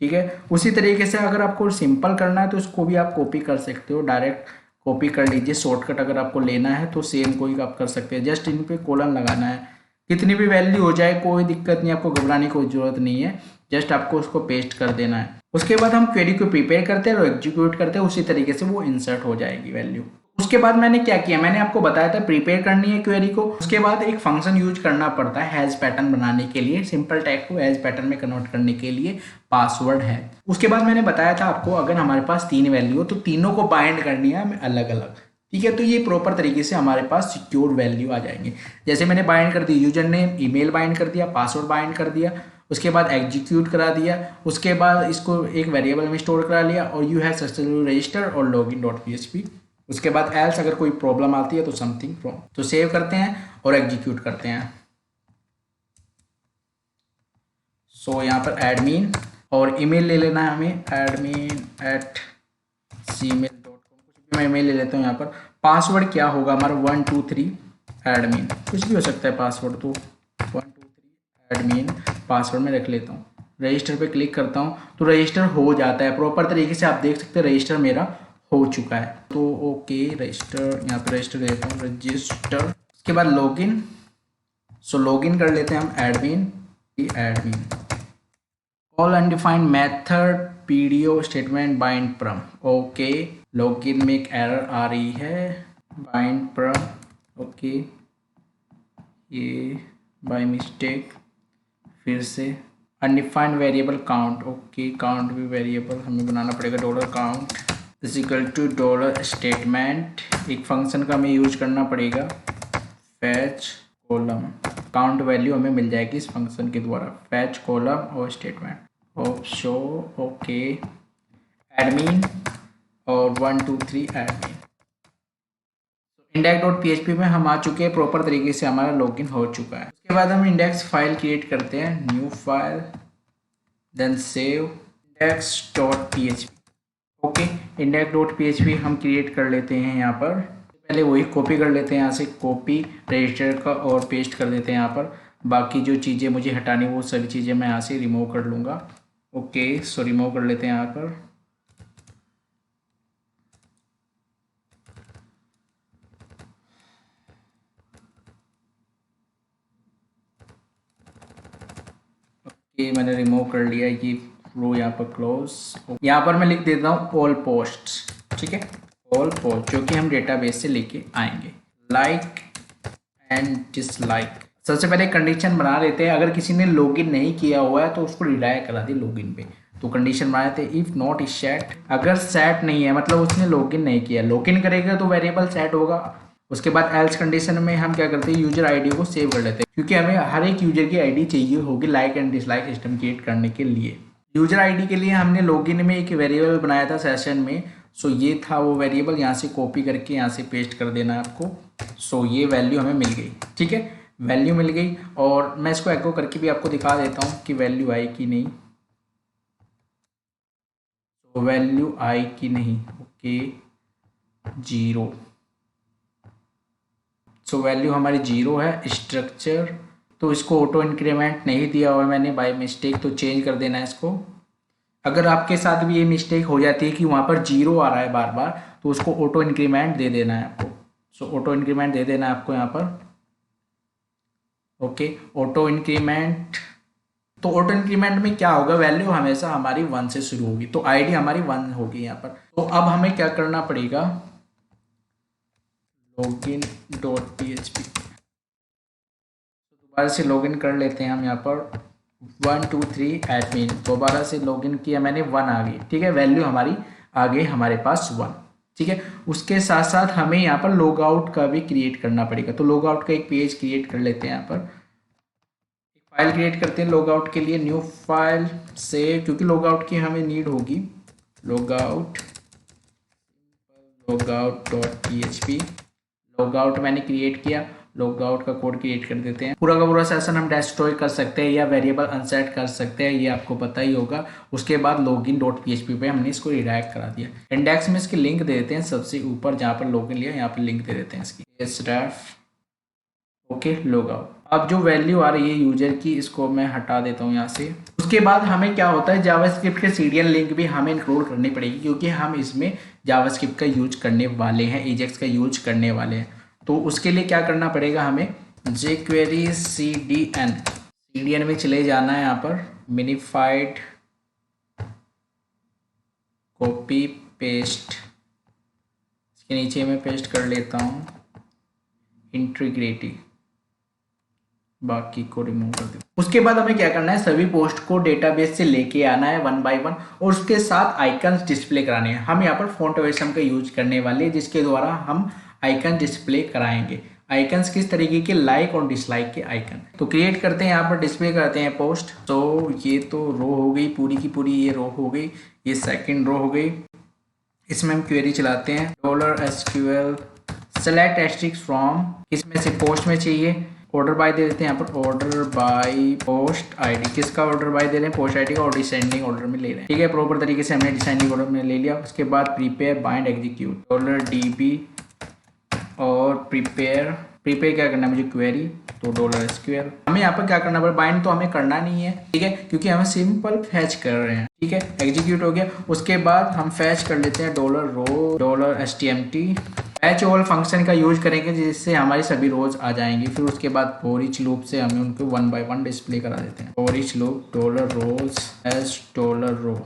ठीक है। उसी तरीके से अगर आपको सिंपल करना है तो इसको भी आप कॉपी कर सकते हो, डायरेक्ट कॉपी कर लीजिए। शॉर्टकट अगर आपको लेना है तो सेम कोई आप कर सकते हैं, जस्ट इन पे कॉलन लगाना है, कितनी भी वैल्यू हो जाए कोई दिक्कत नहीं, आपको घबराने की कोई जरूरत नहीं है, जस्ट आपको उसको पेस्ट कर देना है। उसके बाद हम क्वेरी को प्रिपेयर करते हैं और एग्जीक्यूट करते हैं, उसी तरीके से वो इंसर्ट हो जाएगी वैल्यू। उसके बाद मैंने क्या किया, मैंने आपको बताया था प्रिपेयर करनी है क्वेरी को। उसके बाद एक फंक्शन यूज करना पड़ता है हैज पैटर्न बनाने के लिए, सिंपल टैग को हैज पैटर्न में कन्वर्ट करने के लिए पासवर्ड है। उसके बाद मैंने बताया था आपको, अगर हमारे पास 3 वैल्यू हो तो तीनों को बाइंड करनी है हमें अलग अलग, ठीक है। तो ये प्रॉपर तरीके से हमारे पास सिक्योर वैल्यू आ जाएंगे। जैसे मैंने बाइंड कर दी, यूजर नेम, ईमेल बाइंड कर दिया, पासवर्ड बाइंड कर दिया, उसके बाद एग्जीक्यूट करा दिया, उसके बाद इसको एक वेरिएबल में स्टोर करा लिया, और यू हैव सक्सेसफुली रजिस्टर और login.php। उसके बाद एल्स अगर कोई प्रॉब्लम आती है तो समथिंग रॉन्ग, तो सेव करते हैं और एग्जीक्यूट करते हैं। सो यहाँ पर एडमिन और ईमेल ले लेना है हमें, admin@gmail.com, कुछ भी मैं ईमेल ले लेता हूँ। यहाँ पर पासवर्ड क्या होगा हमारा, 1 2 3 एडमिन, कुछ भी हो सकता है पासवर्ड, तो 1 2 3 एडमिन पासवर्ड में रख लेता हूँ। रजिस्टर पे क्लिक करता हूँ तो रजिस्टर हो जाता है प्रॉपर तरीके से, आप देख सकते हैं रजिस्टर मेरा हो चुका है। तो ओके, रजिस्टर, यहाँ पे रजिस्टर देता हूँ, रजिस्टर। उसके बाद लॉगिन, सो लॉगिन कर लेते हैं हम, admin all undefined method PDO statement bind प्रम। ओके, लॉगिन में एक एरर आ रही है, बाइंड प्रम, ओके, ये बाय मिस्टेक, फिर से undefined variable count, okay, count भी वेरिएबल हमें बनाना पड़ेगा, dollar count is equal to dollar statement, एक फंक्शन का हमें यूज करना पड़ेगा, फैच कॉलम, काउंट वैल्यू हमें मिल जाएगी इस फंक्शन के द्वारा, फैच कॉलम और statement of show, okay, admin और 1 2 3 एडमिन। index.php में हम आ चुके हैं, प्रॉपर तरीके से हमारा लॉगिन हो चुका है। उसके बाद हम इंडेक्स फाइल क्रिएट करते हैं, new file, then save index.php, okay. index.php हम क्रिएट कर लेते हैं यहाँ पर, पहले वही कॉपी कर लेते हैं, यहाँ से कॉपी रजिस्टर का और पेस्ट कर देते हैं यहाँ पर। बाकी जो चीज़ें मुझे हटानी वो सारी चीज़ें मैं यहाँ से रिमूव कर लूँगा। ओके, सो रिमूव कर लेते हैं यहाँ पर। ओके, मैंने रिमूव कर लिया ये रो यहाँ पर क्लोज। यहाँ पर मैं लिख देता हूँ ऑल पोस्ट्स, ठीक है, ऑल पोस्ट जो कि हम डेटाबेस से लेके आएंगे। लाइक एंड डिसलाइक, सबसे पहले कंडीशन बना लेते हैं। अगर किसी ने लॉगिन नहीं किया हुआ है तो उसको रिडायरेक्ट करा दे लॉगिन पे। तो कंडीशन बनाए थे इफ नॉट इज सेट, अगर सेट नहीं है मतलब उसने लॉगिन नहीं किया, लॉगिन करेगा तो वेरिएबल सेट होगा। उसके बाद एल्स कंडीशन में हम क्या करते हैं, यूजर आईडी को सेव कर लेते हैं, क्योंकि हमें हर एक यूजर की आईडी चाहिए होगी like and dislike system create करने के लिए। यूजर आईडी के लिए हमने लॉगिन में एक वेरिएबल बनाया था सेशन में। सो ये था वो वेरिएबल, यहाँ से कॉपी करके यहाँ से पेस्ट कर देना है आपको। सो ये वैल्यू हमें मिल गई, ठीक है, वैल्यू मिल गई। और मैं इसको एको करके भी आपको दिखा देता हूँ कि वैल्यू आई कि नहीं। तो वैल्यू आई कि नहीं, ओके, 0। सो वैल्यू हमारी 0 है। स्ट्रक्चर तो इसको ऑटो इंक्रीमेंट नहीं दिया हुआ मैंने बाय मिस्टेक, तो चेंज कर देना है इसको। अगर आपके साथ भी ये मिस्टेक हो जाती है कि वहाँ पर 0 आ रहा है बार बार, तो उसको ऑटो इंक्रीमेंट दे देना है आपको। सो ऑटो इंक्रीमेंट दे देना है आपको यहाँ पर। Okay, auto increment. तो ऑटो इंक्रीमेंट में क्या होगा, वैल्यू हमेशा हमारी 1 से शुरू होगी, तो आईडी हमारी 1 होगी यहाँ पर। तो अब हमें क्या करना पड़ेगा, लॉगिन डॉट php, दोबारा से लॉगिन कर लेते हैं हम यहाँ पर 1 2 3 एडमिन। दोबारा से लॉगिन किया मैंने, 1 आ गई, ठीक है, वैल्यू हमारी आ गई हमारे पास 1, ठीक है। उसके साथ साथ हमें यहाँ पर लॉग आउट का भी क्रिएट करना पड़ेगा। तो लॉग आउट का एक पेज क्रिएट कर लेते हैं, यहाँ पर एक फाइल क्रिएट करते हैं लॉग आउट के लिए। न्यू फाइल सेव, क्योंकि लॉग आउट की हमें नीड होगी। Log out dot php, log out मैंने क्रिएट किया। लॉग आउट का कोड क्रिएट कर देते हैं। पूरा का पूरा सेशन हम डिस्ट्रॉय कर सकते हैं या वेरिएबल अनसेट कर सकते हैं, ये आपको पता ही होगा। उसके बाद लॉगिन डॉट php पे हमने इसको रिडायरेक्ट करा दिया। इंडेक्स में इसकी लिंक दे देते हैं सबसे ऊपर, जहाँ पर लॉगिन लिया यहाँ पर लिंक दे देते हैं इसकी sref। Okay, log out. अब जो वैल्यू आ रही है यूजर की, इसको मैं हटा देता हूँ यहाँ से। उसके बाद हमें क्या होता है, जावास्क्रिप्ट के सीरियल लिंक भी हमें इंक्लूड करनी पड़ेगी, क्योंकि हम इसमें जावास्क्रिप्ट का यूज करने वाले हैं, एजेक्स का यूज करने वाले हैं। तो उसके लिए क्या करना पड़ेगा, हमें jQuery CDN में चले जाना है। यहाँ पर मिनिफाइड कॉपी पेस्ट, इसके नीचे मैं पेस्ट कर लेता हूँ इंटीग्रिटी, बाकी को रिमूव कर दें। उसके बाद हमें क्या करना है, सभी पोस्ट को डेटाबेस से लेके आना है 1 by 1, और उसके साथ आइकन्स डिस्प्ले कराने हैं। हम यहाँ पर फॉन्ट वेरिएशन का यूज करने वाले हैं, जिसके द्वारा हम आइकन डिस्प्ले कराएंगे। आइकन्स किस तरीके के, लाइक और डिसलाइक के आइकन। तो क्रिएट करते हैं, यहाँ पर डिस्प्ले करते हैं पोस्ट। तो ये तो रो हो गई पूरी की पूरी, ये रो हो गई, ये सेकंड रो हो गई। इसमें हम क्वेरी चलाते हैं $SQL सेलेक्ट एस्ट्रिक्स फ्रॉम, इसमें से पोस्ट में चाहिए। ऑर्डर बाय दे देते हैं यहाँ पर, ऑर्डर बाय पोस्ट आईडी। किसका ऑर्डर बाय दे रहे हैं, पोस्ट आईडी का, और डिसेंडिंग ऑर्डर में ले रहे हैं, ठीक है। प्रॉपर तरीके से हमने डिसेंडिंग ऑर्डर में ले लिया। उसके बाद प्रीपेयर बाइंड एग्जीक्यूट $DB और प्रीपेयर क्या करना है मुझे, क्वेरी, तो $SQL। हमें यहाँ पर क्या करना पड़ेगा, बाइंड तो हमें करना नहीं है, ठीक है, क्योंकि हम सिंपल फैच कर रहे हैं, ठीक है। एग्जीक्यूट हो गया। उसके बाद हम फैच कर लेते हैं $row $STMT। Fetch all function का यूज करेंगे, जिससे हमारी सभी रोज आ जाएंगी। फिर उसके बाद फॉर ईच लूप से हमें उनको 1 by 1 डिस्प्ले करा देते हैं। For each loop $rows as $row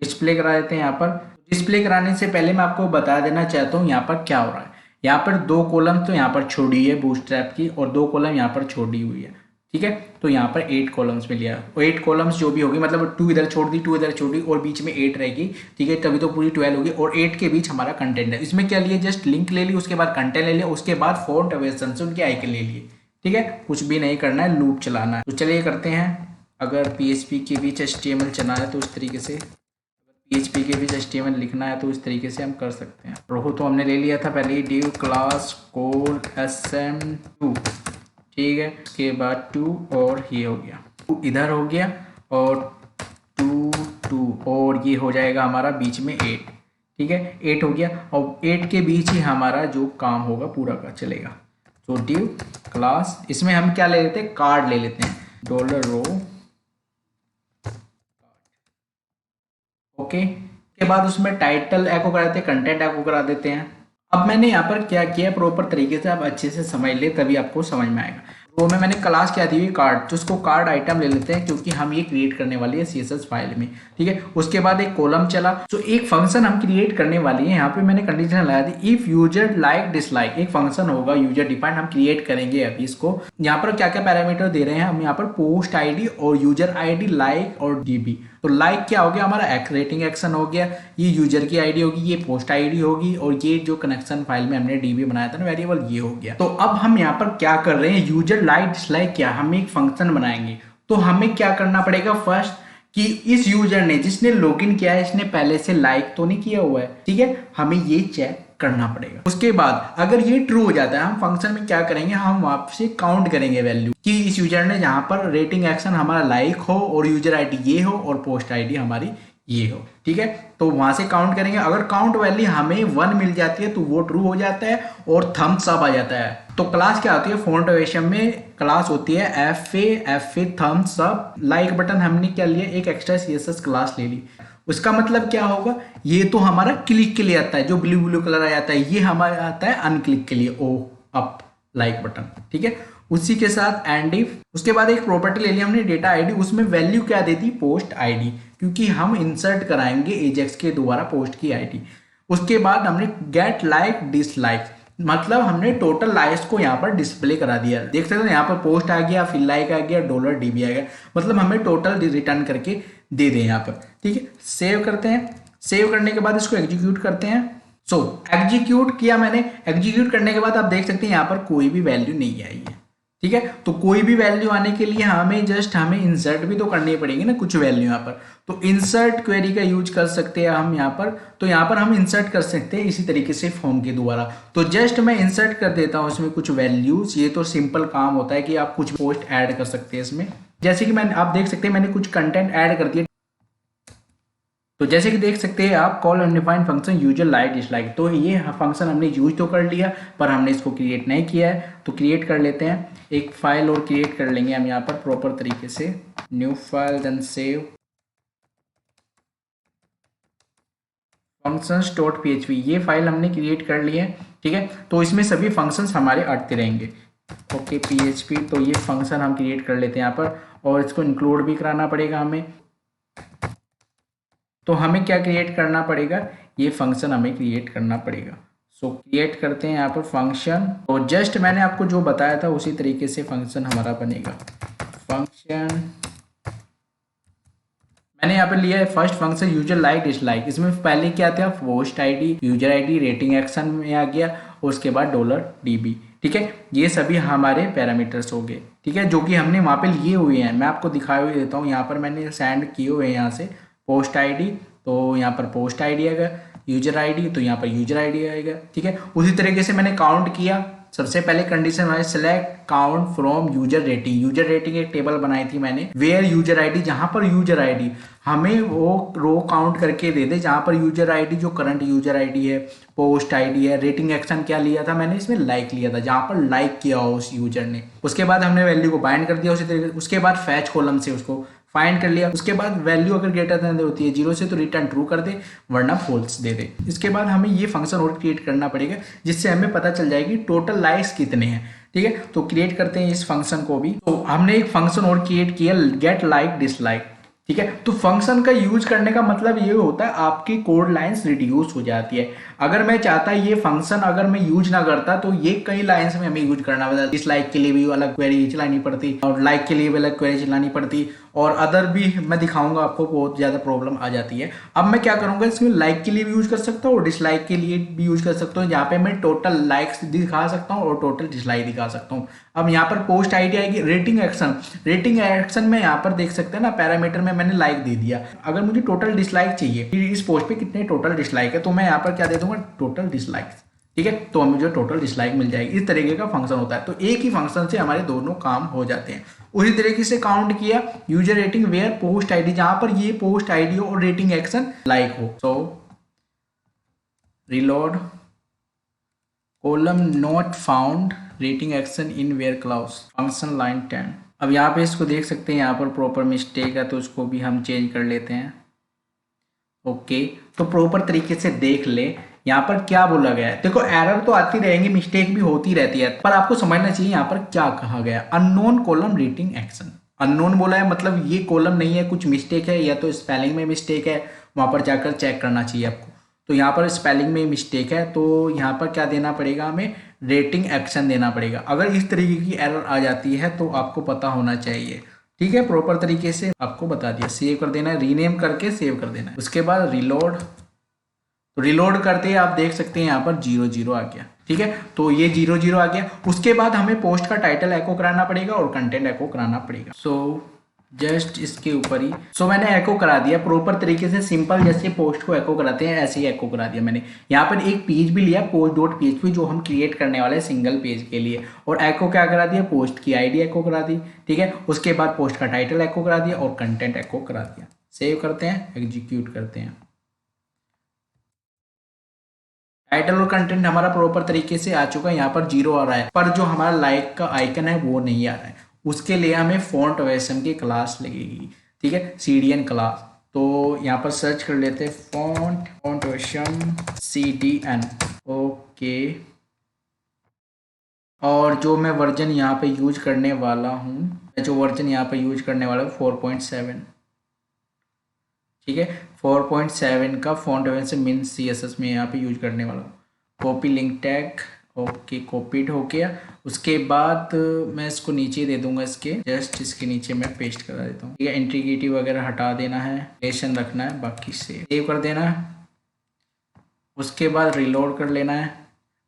display करा देते हैं। यहाँ पर डिस्प्ले कराने से पहले मैं आपको बता देना चाहता हूँ यहाँ पर क्या हो रहा है। यहाँ पर 2 कॉलम तो यहाँ पर छोड़ी है बूटस्ट्रैप की, और 2 कॉलम यहाँ पर छोड़ी हुई है, ठीक है। तो यहाँ पर 8 कॉलम्स में लिया, और 8 कॉलम्स जो भी होगी, मतलब 2 इधर छोड़ दी, 2 इधर छोड़ दी, और बीच में 8 रहेगी, ठीक है, तभी तो पूरी 12 होगी। और 8 के बीच हमारा कंटेंट है। इसमें क्या लिए, जस्ट लिंक ले ली, उसके बाद कंटेंट ले लिया, उसके बाद फॉन्ट वेरिएशन से उनके आइकन ले लिए, ठीक है। कुछ भी नहीं करना है, लूप चलाना है। तो चलिए करते हैं। अगर PHP के बीच HTML चलना है तो उस तरीके से, PHP के बीच HTML लिखना है तो इस तरीके से हम कर सकते हैं। रोहो तो हमने ले लिया था पहले, div क्लास कॉल SM2, ठीक है। उसके बाद 2, और ये हो गया 2 इधर हो गया, और 2 और ये हो जाएगा हमारा बीच में 8, ठीक है, 8 हो गया। और 8 के बीच ही हमारा जो काम होगा पूरा का चलेगा। तो div क्लास, इसमें हम क्या ले लेते हैं, कार्ड ले लेते हैं, $रो। ओके, के बाद उसमें टाइटल एको करा देते हैं, कंटेंट एको करा देते हैं। अब मैंने यहाँ पर क्या किया प्रॉपर तरीके से, आप अच्छे से समझ ले तभी आपको समझ में आएगा। तो में मैंने क्लास क्या दी हुई कार्ड, तो उसको कार्ड आइटम ले लेते हैं क्योंकि हम ये क्रिएट करने वाले हैं CSS फाइल में, ठीक है। उसके बाद एक कॉलम चला, तो एक फंक्शन हम क्रिएट करने वाले हैं। यहाँ पे मैंने कंडीशन लगा दी, इफ यूजर लाइक डिसलाइक, एक फंक्शन होगा यूजर डिफाइंड, हम क्रिएट करेंगे अभी इसको। यहाँ पर क्या क्या पैरामीटर दे रहे हैं हम, यहाँ पर पोस्ट आईडी और यूजर आईडी, लाइक और DB। तो लाइक क्या हो गया हमारा, रेटिंग एक्शन हो गया, ये यूजर की आईडी होगी, ये पोस्ट आईडी होगी, और ये जो कनेक्शन फाइल में हमने DB बनाया था ना वेरिएबल, ये हो गया। तो अब हम यहाँ पर क्या कर रहे हैं, यूजर लाइक डिसलाइक क्या, हम एक फंक्शन बनाएंगे। तो हमें क्या करना पड़ेगा फर्स्ट, कि इस यूजर ने जिसने लॉगिन किया है इसने पहले से लाइक तो नहीं किया हुआ है, ठीक है, हमें ये चेक करना पड़ेगा। उसके बाद अगर ये ट्रू हो जाता है, हम फंक्शन में क्या करेंगे, हम वापस काउंट करेंगे वैल्यू, कि इस यूजर ने जहां पर रेटिंग एक्शन हमारा लाइक हो और यूजर आईडी ये हो और पोस्ट आईडी हमारी ये हो, ठीक है। तो वहां से काउंट करेंगे, अगर काउंट वैल्यू हमें 1 मिल जाती है तो वो ट्रू हो जाता है और थम्स अप आ जाता है। तो क्लास क्या होती है, फॉन्ट वेरिएशन में क्लास होती है FA thumbs up. Like button हमने क्या लिया, एक एक्स्ट्रा CSS क्लास ले ली। उसका मतलब क्या होगा, ये तो हमारा क्लिक के लिए आता है, जो ब्लू ब्लू कलर आ जाता है, ये हमारा आता है अनक्लिक के लिए, ओ अप लाइक बटन, ठीक है। उसी के साथ एंड इफ, उसके बाद एक प्रॉपर्टी ले ली हमने डेटा आईडी, उसमें वैल्यू क्या देती, पोस्ट आईडी, क्योंकि हम इंसर्ट कराएंगे एजेक्स के द्वारा पोस्ट की आईडी। उसके बाद हमने गेट लाइक डिसलाइक, मतलब हमने टोटल लाइक्स को यहाँ पर डिस्प्ले करा दिया, देख सकते हो यहाँ पर पोस्ट आ गया, फिर लाइक आ गया, $DB आ गया, मतलब हमें टोटल रिटर्न करके दे दें यहाँ पर, ठीक है। सेव करते हैं, सेव करने के बाद इसको एग्जीक्यूट करते हैं। सो एग्जीक्यूट किया मैंने, एग्जीक्यूट करने के बाद आप देख सकते हैं यहाँ पर कोई भी वैल्यू नहीं आई है, ठीक है। तो कोई भी वैल्यू आने के लिए हमें इंसर्ट भी तो करनी पड़ेगी ना कुछ वैल्यू यहाँ पर। तो इंसर्ट क्वेरी का यूज कर सकते हैं हम यहाँ पर, तो यहाँ पर हम इंसर्ट कर सकते हैं इसी तरीके से फॉर्म के द्वारा। तो जस्ट मैं इंसर्ट कर देता हूँ इसमें कुछ वैल्यूज, ये तो सिंपल काम होता है कि आप कुछ पोस्ट ऐड कर सकते हैं इसमें। जैसे कि आप देख सकते हैं मैंने कुछ कंटेंट ऐड कर दिया, तो जैसे कि देख सकते हैं आप, call undefined function user like dislike, तो ये फंक्शन हमने यूज तो कर लिया पर हमने इसको क्रिएट नहीं किया है। तो क्रिएट कर लेते हैं, एक फाइल और क्रिएट कर लेंगे हम यहाँ पर प्रॉपर तरीके से, new file then save functions.php, ये फाइल हमने क्रिएट कर ली है, ठीक है। तो इसमें सभी फंक्शंस हमारे आते रहेंगे। ओके PHP, तो ये फंक्शन हम क्रिएट कर लेते हैं यहाँ पर, और इसको इंक्लूड भी कराना पड़ेगा हमें। तो हमें क्या क्रिएट करना पड़ेगा, ये फंक्शन हमें क्रिएट करना पड़ेगा। सो क्रिएट करते हैं यहाँ पर फंक्शन, और जस्ट मैंने आपको जो बताया था उसी तरीके से फंक्शन हमारा बनेगा। फंक्शन मैंने यहाँ पर लिया है first function user like dislike, इसमें पहले क्या था, post ID, user ID, rating action में आ गया, और उसके बाद $DB, ठीक है। ये सभी हमारे पैरामीटर्स हो गए, ठीक है, जो कि हमने वहाँ पे लिए हुए हैं। मैं आपको दिखाए हुए देता हूँ, यहाँ पर मैंने सेंड किए हुए हैं यहाँ से पोस्ट आईडी, तो यहाँ पर पोस्ट आईडी आएगा, यूजर आईडी तो यहाँ पर यूजर आईडी आएगा, ठीक है। उसी तरीके से मैंने काउंट किया, सबसे पहले कंडीशन है select count from user rating. User rating एक टेबल बनाई थी मैंने, वेयर यूजर आईडी, जहां पर यूजर आईडी हमें वो रो काउंट करके दे दे जहां पर यूजर आईडी जो करंट यूजर आईडी है, पोस्ट आईडी है, रेटिंग एक्शन क्या लिया था मैंने इसमें, लाइक लिया था, जहां पर लाइक किया हो उस यूजर ने। उसके बाद हमने वैल्यू को बाइंड कर दिया उसी तरीके, उसके बाद फैच कॉलम से उसको फाइंड कर लिया। उसके बाद वैल्यू अगर ग्रेटर देन होती है 0 से तो रिटर्न ट्रू कर दे, वरना फॉल्स दे दे। इसके बाद हमें ये फंक्शन और क्रिएट करना पड़ेगा जिससे हमें पता चल जाएगी टोटल लाइक्स कितने हैं, ठीक है। तो क्रिएट करते हैं इस फंक्शन को भी। तो हमने एक फंक्शन और क्रिएट किया, गेट लाइक डिसलाइक, ठीक है। तो फंक्शन का यूज करने का मतलब ये होता है आपकी कोड लाइंस रिड्यूस हो जाती है। अगर मैं चाहता ये फंक्शन अगर मैं यूज ना करता तो ये कई लाइंस में हमें यूज करना पड़ता, डिसलाइक के लिए भी अलग क्वेरी चलानी पड़ती और लाइक के लिए भी अलग क्वेरी चलानी पड़ती, और अदर भी मैं दिखाऊंगा आपको, बहुत ज्यादा प्रॉब्लम आ जाती है। अब मैं क्या करूंगा, इसमें लाइक के लिए भी यूज कर सकता हूँ और डिसलाइक के लिए भी यूज कर सकता हूँ, जहाँ पे मैं टोटल लाइक्स दिखा सकता हूँ और टोटल डिसलाइक दिखा सकता हूँ। अब यहाँ पर पोस्ट आईडी आएगी, रेटिंग एक्शन, रेटिंग एक्शन में यहाँ पर देख सकते हैं ना, पैरामीटर में मैंने लाइक दे दिया। अगर मुझे टोटल डिसलाइक चाहिए कि इस पोस्ट पे कितने टोटल डिसलाइक है, तो मैं यहाँ पर क्या दे दूंगा, टोटल डिसलाइक्स, ठीक है। तो मुझे टोटल डिसलाइक मिल जाएगी। इस तरीके का फंक्शन होता है। तो एक ही फंक्शन से हमारे दोनों काम हो जाते हैं। उसी तरीके से काउंट किया user rating where post ID, जहां पर ये पोस्ट आईडी हो और रेटिंग एक्शन लाइक हो। So reload, column not found rating action in where clause function line 10। अब यहाँ पे इसको देख सकते हैं, यहाँ पर प्रॉपर मिस्टेक है तो उसको भी हम चेंज कर लेते हैं। ओके, तो प्रॉपर तरीके से देख ले यहाँ पर क्या बोला गया है। देखो एरर तो आती रहेंगी, मिस्टेक भी होती रहती है, पर आपको समझना चाहिए यहाँ पर क्या कहा गया। Unknown column rating action, unknown बोला है मतलब ये कॉलम नहीं है, कुछ मिस्टेक है या तो स्पेलिंग में मिस्टेक है, वहां पर जाकर चेक करना चाहिए आपको। तो यहाँ पर स्पेलिंग में मिस्टेक है तो यहाँ पर क्या देना पड़ेगा, हमें रेटिंग एक्शन देना पड़ेगा। अगर इस तरीके की एरर आ जाती है तो आपको पता होना चाहिए, ठीक है। प्रॉपर तरीके से आपको बता दिया, सेव कर देना है, रीनेम करके सेव कर देना है। उसके बाद रिलोड, तो रिलोड करते ही आप देख सकते हैं यहाँ पर 00 आ गया, ठीक है। तो ये 00 आ गया। उसके बाद हमें पोस्ट का टाइटल एको कराना पड़ेगा और कंटेंट एको कराना पड़ेगा। सो जस्ट इसके ऊपर ही मैंने एको करा दिया प्रॉपर तरीके से, सिंपल जैसे पोस्ट को एको कराते हैं ऐसे ही एको करा दिया मैंने। यहाँ पर एक पेज भी लिया पोस्ट डॉट PHP जो हम क्रिएट करने वाले सिंगल पेज के लिए, और एको क्या करा दिया, पोस्ट की ID एको करा दी, ठीक है। उसके बाद पोस्ट का टाइटल एको करा दिया और कंटेंट एको करा दिया। सेव करते हैं, एग्जीक्यूट करते हैं। टाइटल और कंटेंट हमारा प्रॉपर तरीके से आ चुका है, यहाँ पर 0 आ रहा है, पर जो हमारा लाइक का आइकन है वो नहीं आ रहा है। उसके लिए हमें फॉन्ट वेसम की क्लास लगेगी, ठीक है, CDN क्लास। तो यहाँ पर सर्च कर लेते हैं फॉन्ट वेसम CDN। ओके, और जो मैं वर्जन यहाँ पे यूज करने वाला हूँ, जो वर्जन यहाँ पे यूज करने वाला हूँ 4.7, ठीक है। 4.7 का फॉन्ट वेसम मिन CSS में यहाँ पे यूज करने वाला हूँ। Copy link tag, okay copied हो गया। उसके बाद मैं इसको नीचे दे दूंगा, इसके जस्ट इसके नीचे मैं पेस्ट करा देता हूँ, ठीक है। इंटीग्रिटी वगैरह हटा देना है, रिलेशन रखना है, बाकी सेव कर देना है। उसके बाद रिलोड कर लेना है।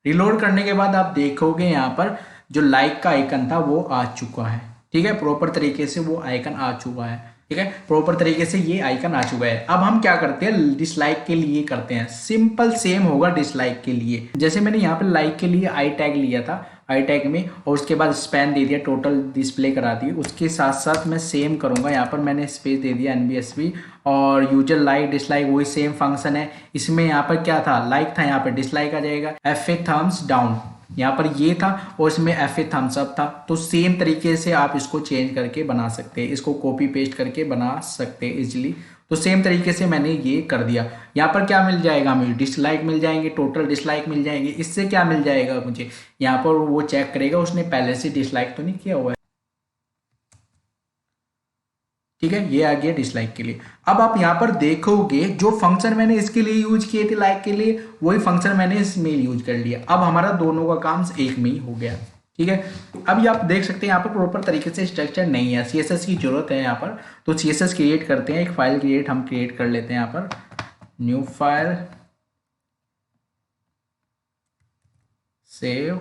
रिलोड करने के बाद आप देखोगे यहाँ पर जो लाइक का आइकन था वो आ चुका है, ठीक है। प्रॉपर तरीके से वो आइकन आ चुका है, ठीक है। प्रॉपर तरीके से ये आइकन आ चुका है। अब हम क्या करते हैं, डिसलाइक के लिए करते हैं। सिंपल सेम होगा डिसलाइक के लिए, जैसे मैंने यहाँ पे लाइक के लिए आई टैग लिया था, आई टैग में, और उसके बाद स्पैन दे दिया, टोटल डिस्प्ले करा दी। उसके साथ साथ मैं सेम करूंगा, यहाँ पर मैंने स्पेस दे दिया NBSP, और यूजर लाइक डिसलाइक वही सेम फंक्शन है। इसमें यहाँ पर क्या था, लाइक था, यहाँ पर डिसलाइक आ जाएगा। FA थम्स डाउन यहाँ पर ये था, और इसमें FA थम्स अप था। तो सेम तरीके से आप इसको चेंज करके बना सकते हैं, इसको कॉपी पेस्ट करके बना सकते हैं इजिली। तो सेम तरीके से मैंने ये कर दिया। यहाँ पर क्या मिल जाएगा, मुझे डिसलाइक मिल जाएंगे, टोटल डिसलाइक मिल जाएंगे। इससे क्या मिल जाएगा मुझे, यहाँ पर वो चेक करेगा उसने पहले से डिसलाइक तो नहीं किया हुआ है, ठीक है। ये आ गया डिसलाइक के लिए। अब आप यहाँ पर देखोगे जो फंक्शन मैंने इसके लिए यूज किए थे लाइक के लिए, वही फंक्शन मैंने इसमें यूज कर लिया। अब हमारा दोनों का काम एक में ही हो गया, ठीक है। अब ये आप देख सकते हैं यहाँ पर प्रॉपर तरीके से स्ट्रक्चर नहीं है, CSS की जरूरत है यहाँ पर। तो CSS क्रिएट करते हैं, एक फाइल हम क्रिएट कर लेते हैं यहाँ पर, new file, save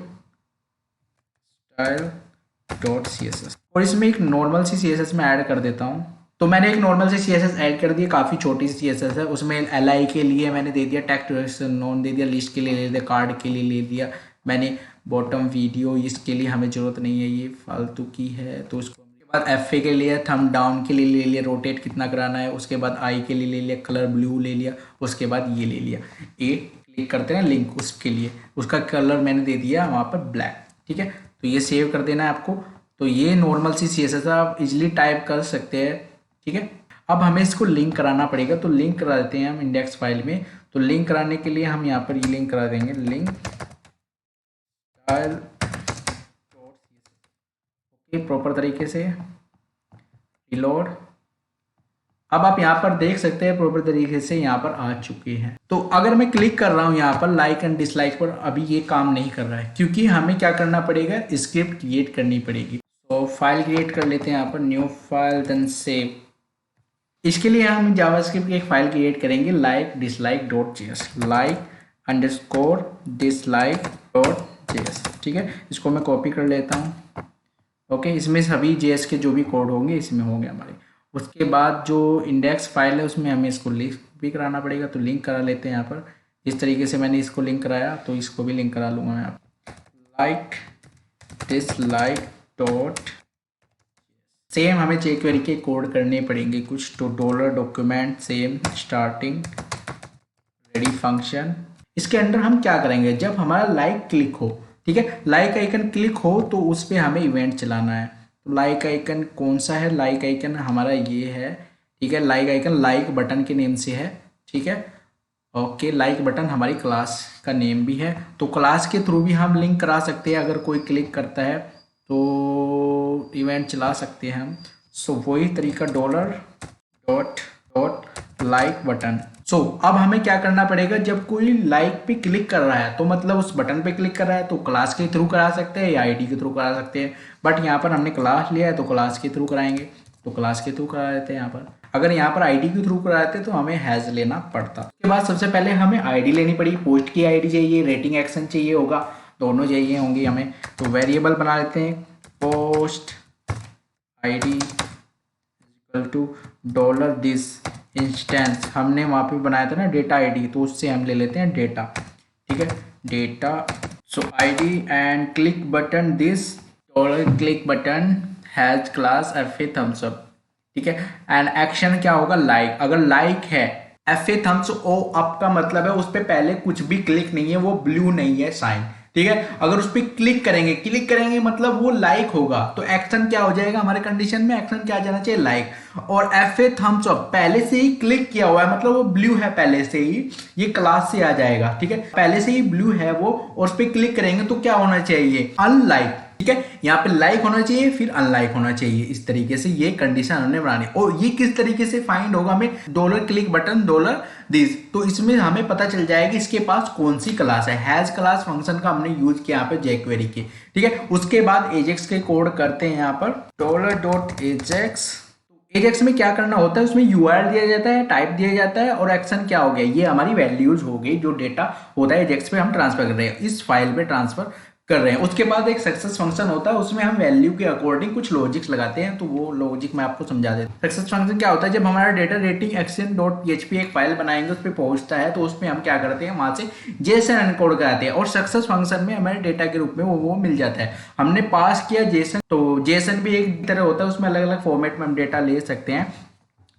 style .css, और इसमें एक नॉर्मल सी CSS में ऐड कर देता हूँ। तो मैंने एक नॉर्मल सी CSS ऐड कर दी, काफ़ी छोटी सी CSS है। उसमें LI के लिए मैंने दे दिया, टेक्स्ट नॉन दे दिया, लिस्ट के लिए ले दिया, कार्ड के लिए ले दिया मैंने, बॉटम वीडियो इसके लिए हमें ज़रूरत नहीं है, ये फालतू की है। तो उसको बाद FA के लिए थम डाउन के लिए ले लिया, रोटेट कितना कराना है। उसके बाद आई के लिए ले लिया, कलर ब्लू ले लिया। उसके बाद ये ले लिया, ये क्लिक करते हैं लिंक, उसके लिए उसका कलर मैंने दे दिया वहाँ पर ब्लैक, ठीक है। तो ये सेव कर देना है आपको। तो ये नॉर्मल सी CSS आप इजीली टाइप कर सकते हैं, ठीक है। अब हमें इसको लिंक कराना पड़ेगा, तो लिंक करा देते हैं हम इंडेक्स फाइल में। तो लिंक कराने के लिए हम यहाँ पर ये लिंक करा देंगे, लिंक स्टाइल प्रॉपर तरीके से रिलोड। अब आप यहाँ पर देख सकते हैं प्रॉपर तरीके से यहाँ पर आ चुके हैं। तो अगर मैं क्लिक कर रहा हूँ यहाँ पर लाइक एंड डिसलाइक पर, अभी ये काम नहीं कर रहा है, क्योंकि हमें क्या करना पड़ेगा, स्क्रिप्ट क्रिएट करनी पड़ेगी। तो फाइल क्रिएट कर लेते हैं यहाँ पर, न्यू फाइल देन सेव। इसके लिए हम जावास्क्रिप्ट की एक फाइल क्रिएट करेंगे, like dislike .js, like underscore dislike .js, ठीक है। इसको मैं कॉपी कर लेता हूँ, ओके। इसमें सभी JS के जो भी कोड होंगे इसमें होंगे हमारे। उसके बाद जो इंडेक्स फाइल है उसमें हमें इसको लिंक भी कराना पड़ेगा, तो लिंक करा लेते हैं यहाँ पर। इस तरीके से मैंने इसको लिंक कराया, तो इसको भी लिंक करा लूँगा मैं यहाँ पर, लाइक डिसलाइक डॉट। सेम हमें चेक क्वेरी के कोड करने पड़ेंगे कुछ, तो dollar document same starting ready function इसके अंदर हम क्या करेंगे, जब हमारा लाइक क्लिक हो, ठीक है, लाइक आइकन क्लिक हो तो उस पर हमें इवेंट चलाना है। तो लाइक आइकन कौन सा है, लाइक आइकन हमारा ये है, ठीक है, लाइक आइकन लाइक बटन के नेम से है, ठीक है। ओके, लाइक बटन हमारी क्लास का नेम भी है, तो क्लास के थ्रू भी हम लिंक करा सकते हैं। अगर कोई क्लिक करता है तो इवेंट चला सकते हैं हम। सो वही तरीका dollar dot dot like button. So अब हमें क्या करना पड़ेगा, जब कोई लाइक पे क्लिक कर रहा है तो मतलब उस बटन पे क्लिक कर रहा है तो क्लास के थ्रू करा सकते हैं या आईडी के थ्रू करा सकते हैं, बट यहाँ पर हमने क्लास लिया है तो क्लास के थ्रू कराएंगे, तो क्लास के थ्रू करा देते हैं। यहाँ पर अगर यहाँ पर आईडी के थ्रू कराते तो हमें हैज लेना पड़ता। उसके बाद सबसे पहले हमें आईडी लेनी पड़ी, पोस्ट की आईडी चाहिए, रेटिंग एक्शन चाहिए होगा, दोनों चाहिए होंगे हमें। तो वेरिएबल बना लेते हैं, post ID equal to dollar this instance, हमने वहाँ पे बनाया था ना डेटा आईडी, तो उससे हम ले लेते हैं डेटा, ठीक है, data. So ID and click button this dollar click button has class F A thumbs up, ठीक है। एंड एक्शन क्या होगा, लाइक। अगर लाइक है F A thumbs O up का मतलब है उस पर पहले कुछ भी क्लिक नहीं है, वो ब्लू नहीं है साइन, ठीक है। अगर उस पर क्लिक करेंगे मतलब वो लाइक होगा, तो एक्शन क्या हो जाएगा हमारे कंडीशन में, एक्शन क्या आ जाना चाहिए, लाइक। और एफ ए थम्स अप पहले से ही क्लिक किया हुआ है, मतलब वो ब्लू है पहले से ही, ये क्लास से आ जाएगा, ठीक है, पहले से ही ब्लू है वो, और उस पर क्लिक करेंगे तो क्या होना चाहिए, अनलाइक, ठीक है। यहाँ पे लाइक होना चाहिए फिर अनलाइक होना चाहिए, इस तरीके से ये कंडीशन हमने बनानी। और ये किस तरीके से फाइंड होगा हमें, dollar click button dollar this, तो इसमें हमें पता चल जाएगा इसके पास कौन सी क्लास है। हैज क्लास फंक्शन का हमने यूज किया यहाँ पे jQuery के, ठीक है। उसके बाद एजेक्स के कोड करते हैं यहाँ पर डॉलर डॉट एजेक्स। एजेक्स में क्या करना होता है, उसमें URL दिया जाता है, टाइप दिया जाता है, और एक्शन क्या हो गया, ये हमारी वैल्यूज हो गई, जो डेटा होता है एजेक्स पे हम ट्रांसफर कर रहे हैं, इस फाइल पे ट्रांसफर कर रहे हैं। उसके बाद एक सक्सेस फंक्शन होता है, उसमें हम वैल्यू के अकॉर्डिंग कुछ लॉजिक्स लगाते हैं, तो वो लॉजिक मैं आपको समझा देता हूँ। सक्सेस फंक्शन क्या होता है, जब हमारा data rating action dot php एक फाइल बनाएंगे उस पर पहुंचता है, तो उसमें हम क्या करते हैं, वहां से जेसन एनकोड कराते हैं, और सक्सेस फंक्शन में हमारे डेटा के रूप में वो मिल जाता है। हमने पास किया जेसन, तो जेसन भी एक तरह होता है, उसमें अलग अलग फॉर्मेट में हम डेटा ले सकते हैं,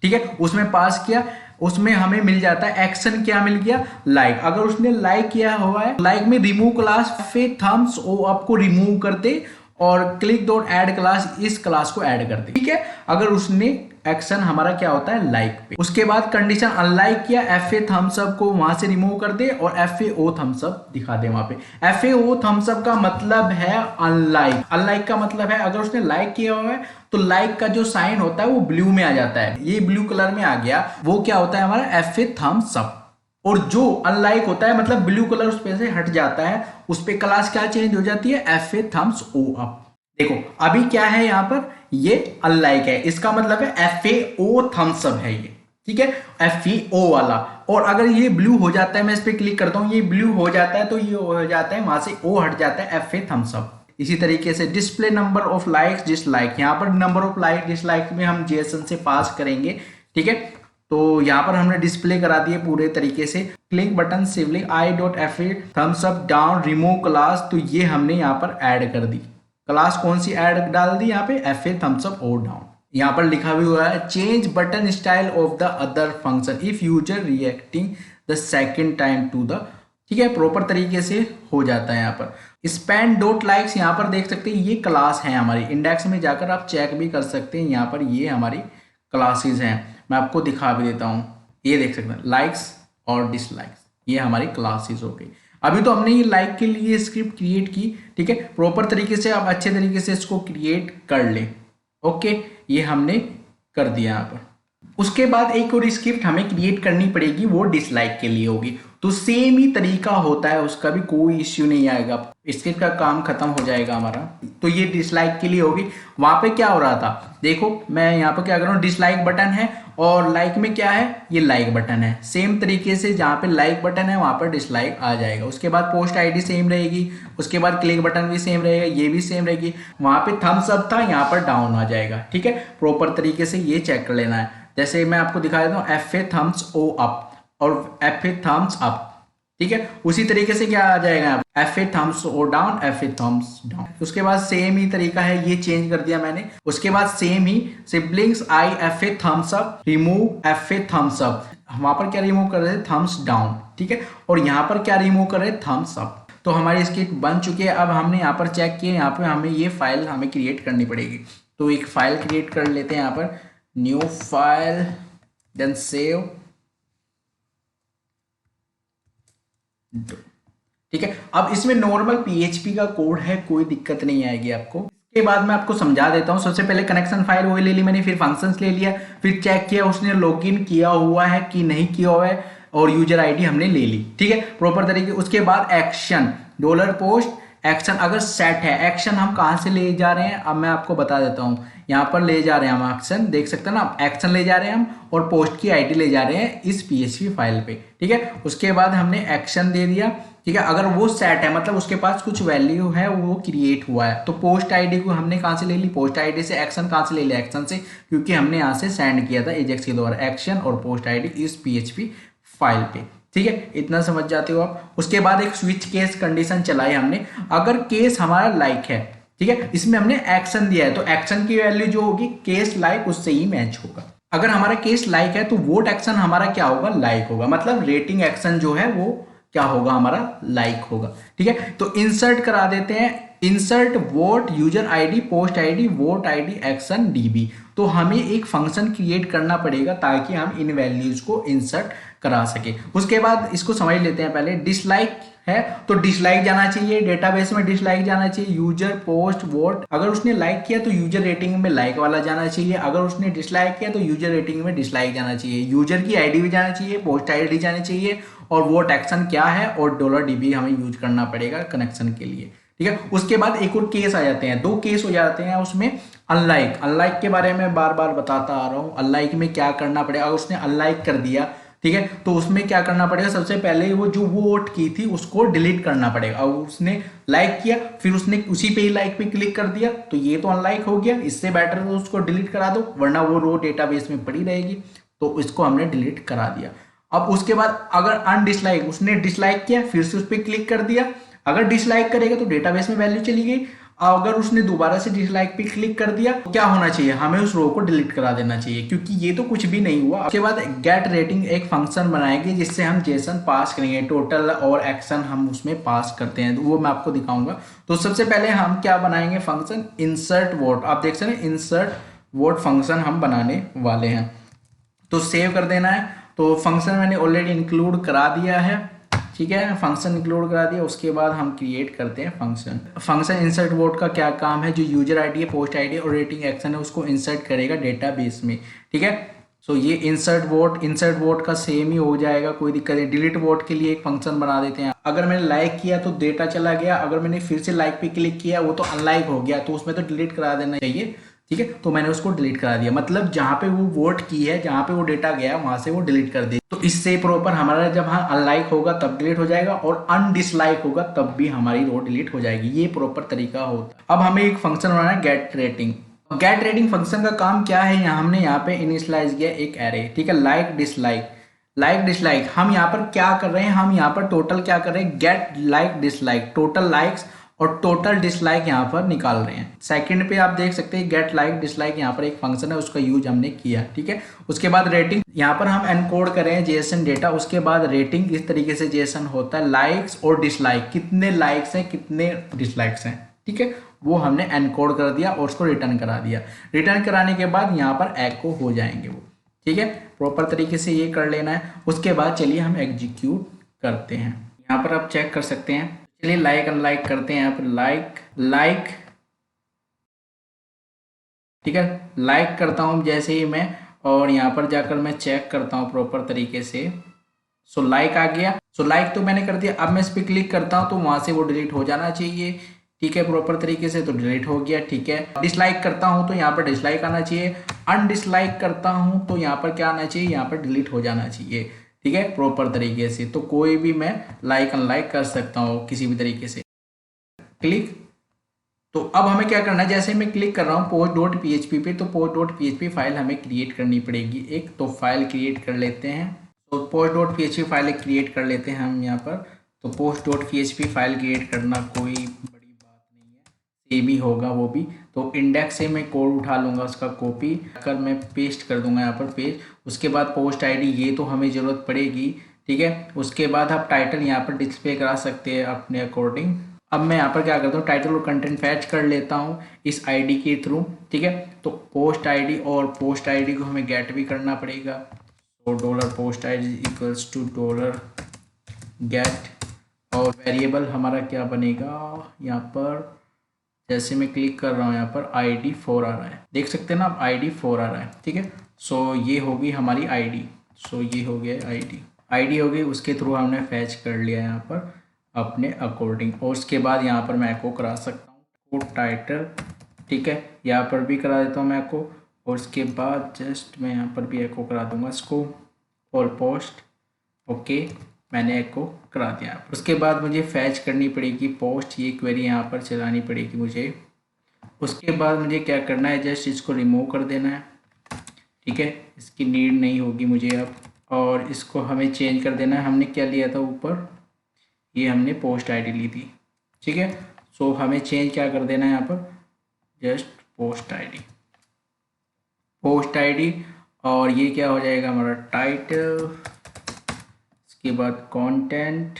ठीक है। उसमें पास किया, उसमें हमें मिल जाता है एक्शन, क्या मिल गया, लाइक। अगर उसने लाइक किया हुआ है, लाइक में रिमूव क्लास फे थम्स ओ अप को रिमूव करते और क्लिक डॉट ऐड क्लास इस क्लास को ऐड करते, ठीक है। अगर उसने एक्शन हमारा क्या होता है, लाइक पे। उसके बाद कंडीशन अनलाइक किया, एफ ए थम्स अप को वहां से रिमूव कर दे और F A O thumbs up दिखा दे वहां पे। F A O thumbs up का मतलब है अनलाइक, अनलाइक का मतलब है अगर उसने लाइक किया हुआ है तो लाइक का जो साइन होता है वो ब्लू में आ जाता है, ये ब्लू कलर में आ गया, वो क्या होता है हमारा एफ ए थम्स अप। और जो अनलाइक होता है मतलब ब्लू कलर उस पे से हट जाता है, उस पे क्लास क्या चेंज हो जाती है, F A thumbs O up. देखो अभी क्या है यहाँ पर, ये अनलाइक है, इसका मतलब है F A O thumbs up है ये, ठीक है, एफ ई ओ वाला। और अगर ये ब्लू हो जाता है, मैं इस पे क्लिक करता हूँ, ये ब्लू हो जाता है, तो ये हो जाता है, वहां से ओ हट जाता है, एफ ए थम्स अप। इसी तरीके से display number of likes dislike, यहाँ पर नंबर ऑफ लाइक डिसलाइक में हम जेसन से पास करेंगे, ठीक है। तो यहाँ पर हमने डिस्प्ले करा दिए पूरे तरीके से, click button sibling I dot F A thumbs up down remove class, तो ये हमने यहाँ पर ऐड कर दी। क्लास कौन सी ऐड डाल दी यहाँ पे, एफ ए थम्स अप और डाउन। यहाँ पर लिखा भी हुआ है change button style of the other function if user reacting the second time to the, ठीक है, प्रॉपर तरीके से हो जाता है। यहाँ पर स्पैन डॉट लाइक्स, यहाँ पर देख सकते हैं ये क्लास है हमारी, इंडेक्स में जाकर आप चेक भी कर सकते हैं, यहाँ पर ये हमारी क्लासेस हैं। मैं आपको दिखा भी देता हूँ, ये देख सकते हैं लाइक्स और डिसलाइक्स, ये हमारी क्लासेस हो गई। अभी तो हमने ये लाइक के लिए स्क्रिप्ट क्रिएट की, ठीक है, प्रॉपर तरीके से आप अच्छे तरीके से इसको क्रिएट कर ले, ओके, ये हमने कर दिया यहाँ पर। उसके बाद एक और स्क्रिप्ट हमें क्रिएट करनी पड़ेगी, वो डिसलाइक के लिए होगी, तो सेम ही तरीका होता है उसका भी, कोई इश्यू नहीं आएगा, स्क्रिप्ट का काम खत्म हो जाएगा हमारा। तो ये डिसलाइक के लिए होगी। वहां पे क्या हो रहा था, देखो मैं यहाँ पर क्या कर रहा हूँ, डिसलाइक बटन है और लाइक में क्या है, ये लाइक बटन है, सेम तरीके से जहाँ पे लाइक बटन है वहां पर डिसलाइक आ जाएगा। उसके बाद पोस्ट आईडी सेम रहेगी, उसके बाद क्लिक बटन भी सेम रहेगा, ये भी सेम रहेगी, वहां पे थम्स अप था यहाँ पर डाउन आ जाएगा, ठीक है। प्रॉपर तरीके से ये चेक कर लेना है। जैसे मैं आपको दिखा देता हूँ F A thumbs O up और एफ ए थम्स अप, ठीक है, उसी तरीके से क्या आ जाएगा, F A thumbs O down, F A thumbs down. उसके बाद सेम ही तरीका है, ये चेंज कर दिया मैंने। उसके बाद सेम ही siblings I F A thumbs up remove F A thumbs up, वहां पर क्या रिमूव कर रहे थे, थम्स डाउन, ठीक है। और यहाँ पर क्या रिमूव कर रहे हैं, थम्स अप। तो हमारी स्क्रिप्ट बन चुकी है। अब हमने यहाँ पर चेक किया, यहाँ पर हमें ये फाइल हमें क्रिएट करनी पड़ेगी। तो एक फाइल क्रिएट कर लेते हैं यहाँ पर, न्यू फाइल, देन सेव, ठीक है। अब इसमें नॉर्मल PHP का कोड है, कोई दिक्कत नहीं आएगी आपको। इसके बाद मैं आपको समझा देता हूँ। सबसे पहले कनेक्शन फाइल वही ले ली मैंने, फिर फंक्शंस ले लिया, फिर चेक किया उसने लॉगिन किया हुआ है कि नहीं किया हुआ है, और यूजर आईडी हमने ले ली, ठीक है, प्रॉपर तरीके। उसके बाद एक्शन, $पोस्ट एक्शन अगर सेट है, एक्शन हम कहाँ से ले जा रहे हैं अब मैं आपको बता देता हूँ। यहाँ पर ले जा रहे हैं हम एक्शन, देख सकते हैं ना, एक्शन ले जा रहे हैं हम, और पोस्ट की आईडी ले जा रहे हैं इस PHP फाइल पे, ठीक है। उसके बाद हमने एक्शन दे दिया, ठीक है। अगर वो सेट है मतलब उसके पास कुछ वैल्यू है, वो क्रिएट हुआ है, तो पोस्ट आईडी को हमने कहाँ से ले ली, पोस्ट आईडी से। एक्शन कहाँ से ले लिया, एक्शन से, क्योंकि हमने यहाँ से सेंड किया था एजेक्स के द्वारा एक्शन और पोस्ट आईडी इस PHP फाइल पे, ठीक है। इतना समझ जाते हो आप। उसके बाद एक स्विच केस कंडीशन चलाई हमने, अगर केस हमारा लाइक है, ठीक है, इसमें हमने एक्शन दिया है, तो एक्शन की वैल्यू जो होगी केस लाइक उससे ही मैच होगा। अगर हमारा केस लाइक है तो वोट एक्शन हमारा क्या होगा, लाइक होगा, मतलब रेटिंग एक्शन जो है वो क्या होगा, हमारा लाइक होगा, ठीक है। तो इंसर्ट करा देते हैं, insert vote user ID post ID vote ID action DB। तो हमें एक फंक्शन क्रिएट करना पड़ेगा ताकि हम इन वैल्यूज को इंसर्ट करा सके। उसके बाद इसको समझ लेते हैं। पहले डिसलाइक है तो डिसलाइक जाना चाहिए, डेटाबेस में डिसलाइक जाना चाहिए, यूजर पोस्ट वोट, अगर उसने लाइक किया तो यूजर रेटिंग में लाइक वाला जाना चाहिए, अगर उसने डिसलाइक किया तो यूजर रेटिंग में डिसलाइक जाना चाहिए, यूजर की आईडी भी जाना चाहिए, पोस्ट आईडी जानी चाहिए, और वोट एक्शन क्या है, और $DB हमें यूज करना पड़ेगा कनेक्शन के लिए, ठीक है। उसके बाद एक और केस आ जाते हैं, 2 केस हो जाते हैं उसमें। अनलाइक, अनलाइक के बारे में बार बार बताता आ रहा हूँ। अनलाइक में क्या करना पड़ेगा, अगर उसने अनलाइक कर दिया, ठीक है, तो उसमें क्या करना पड़ेगा, सबसे पहले वो जो वोट की थी उसको डिलीट करना पड़ेगा। और उसने लाइक किया, फिर उसने उसी पे ही लाइक पे क्लिक कर दिया, तो ये तो अनलाइक हो गया। इससे बेटर तो उसको डिलीट करा दो, वरना वो रो डेटाबेस में पड़ी रहेगी। तो इसको हमने डिलीट करा दिया। अब उसके बाद अगर अनडिसलाइक, उसने डिसलाइक किया, फिर से उस पर क्लिक कर दिया, अगर डिसलाइक करेगा तो डेटाबेस में वैल्यू चली गई। अगर उसने दोबारा से डिसलाइक पे क्लिक कर दिया तो क्या होना चाहिए, हमें उस रो को डिलीट करा देना चाहिए, क्योंकि ये तो कुछ भी नहीं हुआ। उसके बाद गेट रेटिंग एक फंक्शन बनाएंगे जिससे हम जेसन पास करेंगे, टोटल और एक्शन हम उसमें पास करते हैं, तो वो मैं आपको दिखाऊंगा। तो सबसे पहले हम क्या बनाएंगे, फंक्शन इंसर्ट वोट। आप देख सकते हैं इंसर्ट वोट फंक्शन हम बनाने वाले हैं। तो सेव कर देना है। तो फंक्शन मैंने ऑलरेडी इंक्लूड करा दिया है, ठीक है, फंक्शन इंक्लूड करा दिया। उसके बाद हम क्रिएट करते हैं फंक्शन। फंक्शन इंसर्ट वोट का क्या काम है, जो यूजर आईडी है, पोस्ट आईडी और रेटिंग एक्शन है, उसको इंसर्ट करेगा डेटाबेस में, ठीक है। सो ये इंसर्ट वोट का सेम ही हो जाएगा, कोई दिक्कत नहीं। डिलीट वोट के लिए एक फंक्शन बना देते हैं। अगर मैंने लाइक किया तो डेटा चला गया, अगर मैंने फिर से लाइक पे क्लिक किया वो तो अनलाइक हो गया, तो उसमें तो डिलीट करा देना चाहिए, ठीक है। तो मैंने उसको डिलीट करा दिया, मतलब जहां पे वो वोट की है, जहां पे वो डेटा गया वहां से वो डिलीट कर दे। तो इससे प्रॉपर हमारा जब हाँ अनलाइक होगा तब डिलीट हो जाएगा, और अनडिसलाइक होगा तब भी हमारी रो डिलीट हो जाएगी। ये प्रॉपर तरीका होता है। अब हमें एक फंक्शन बनाना है get rating. Get rating function का काम क्या है, हमने यहाँ पे इनिशियलाइज किया एक एरे, ठीक है, लाइक डिसलाइक। हम यहाँ पर क्या कर रहे हैं, हम यहाँ पर टोटल क्या कर रहे हैं, get like dislike, total likes और टोटल डिसलाइक यहाँ पर निकाल रहे हैं। सेकंड पे आप देख सकते हैं गेट लाइक डिसलाइक, यहाँ पर एक फंक्शन है, उसका यूज हमने किया, ठीक है। उसके बाद रेटिंग, यहाँ पर हम एनकोड कर रहे हैं जेएसएन डेटा। उसके बाद रेटिंग इस तरीके से जेएसएन होता है, लाइक्स और डिसलाइक, कितने लाइक्स हैं कितने डिसलाइक्स हैं, ठीक है, वो हमने एनकोड कर दिया और उसको रिटर्न करा दिया। रिटर्न कराने के बाद यहाँ पर एको हो जाएंगे वो, ठीक है, प्रॉपर तरीके से ये कर लेना है। उसके बाद चलिए हम एग्जीक्यूट करते हैं। यहाँ पर आप चेक कर सकते हैं, चलिए लाइक अनलाइक करते हैं। यहाँ पर लाइक, ठीक है, लाइक करता हूँ जैसे ही मैं, और यहाँ पर जाकर मैं चेक करता हूँ प्रॉपर तरीके से। सो लाइक आ गया। सो लाइक तो मैंने कर दिया। अब मैं इस पर क्लिक करता हूँ तो वहां से वो डिलीट हो जाना चाहिए, ठीक है, प्रॉपर तरीके से, तो डिलीट हो गया, ठीक है। डिसलाइक करता हूँ तो यहाँ पर डिसलाइक आना चाहिए। अनडिसलाइक करता हूँ तो यहाँ पर क्या आना चाहिए, यहाँ पर डिलीट हो जाना चाहिए, ठीक है, प्रॉपर तरीके से। तो कोई भी मैं लाइक अनलाइक कर सकता हूँ किसी भी तरीके से। क्लिक। तो अब हमें क्या करना है, जैसे मैं क्लिक कर रहा हूँ post.php पे, तो post.php फाइल हमें क्रिएट करनी पड़ेगी एक। तो फाइल क्रिएट कर लेते हैं। तो post.php फाइल क्रिएट कर लेते हैं हम यहाँ पर। तो post.php फाइल क्रिएट करना कोई बड़ी बात नहीं है, सेम ही होगा वो भी। तो इंडेक्स से मैं कोड उठा लूँगा, उसका कॉपी कर मैं पेस्ट कर दूंगा यहाँ पर पेस्ट। उसके बाद पोस्ट आईडी, ये तो हमें ज़रूरत पड़ेगी, ठीक है। उसके बाद आप टाइटल यहाँ पर डिस्प्ले करा सकते हैं अपने अकॉर्डिंग। अब मैं यहाँ पर क्या करता हूँ, टाइटल और कंटेंट फैच कर लेता हूँ इस आईडी के थ्रू, ठीक है। तो पोस्ट आईडी और पोस्ट आईडी को हमें गेट भी करना पड़ेगा। तो dollar post ID equals to dollar get, और वेरिएबल हमारा क्या बनेगा यहाँ पर, जैसे मैं क्लिक कर रहा हूँ यहाँ पर ID4 आ रहा है, देख सकते हैं ना आप, ID4 आ रहा है, ठीक है। सो ये होगी हमारी आईडी। सो ये हो गया आईडी हो गई, उसके थ्रू हमने फैच कर लिया यहाँ पर अपने अकॉर्डिंग। और उसके बाद यहाँ पर मैं एको करा सकता हूँ टाइटल, ठीक है, यहाँ पर भी करा देता हूँ मैं एको। और उसके बाद जस्ट मैं यहाँ पर भी एको करा दूंगा इसको, ऑल पोस्ट, ओके, मैंने एको करा दिया। उसके बाद मुझे फैच करनी पड़ेगी पोस्ट, ये क्वेरी यहाँ पर चलानी पड़ेगी मुझे। उसके बाद मुझे क्या करना है, जस्ट इसको रिमूव कर देना है, ठीक है, इसकी नीड नहीं होगी मुझे अब। और इसको हमें चेंज कर देना है, हमने क्या लिया था ऊपर, ये हमने पोस्ट आईडी ली थी, ठीक है। सो हमें चेंज क्या कर देना है यहाँ पर, जस्ट पोस्ट आईडी, और ये क्या हो जाएगा हमारा टाइटल, इसके बाद कंटेंट,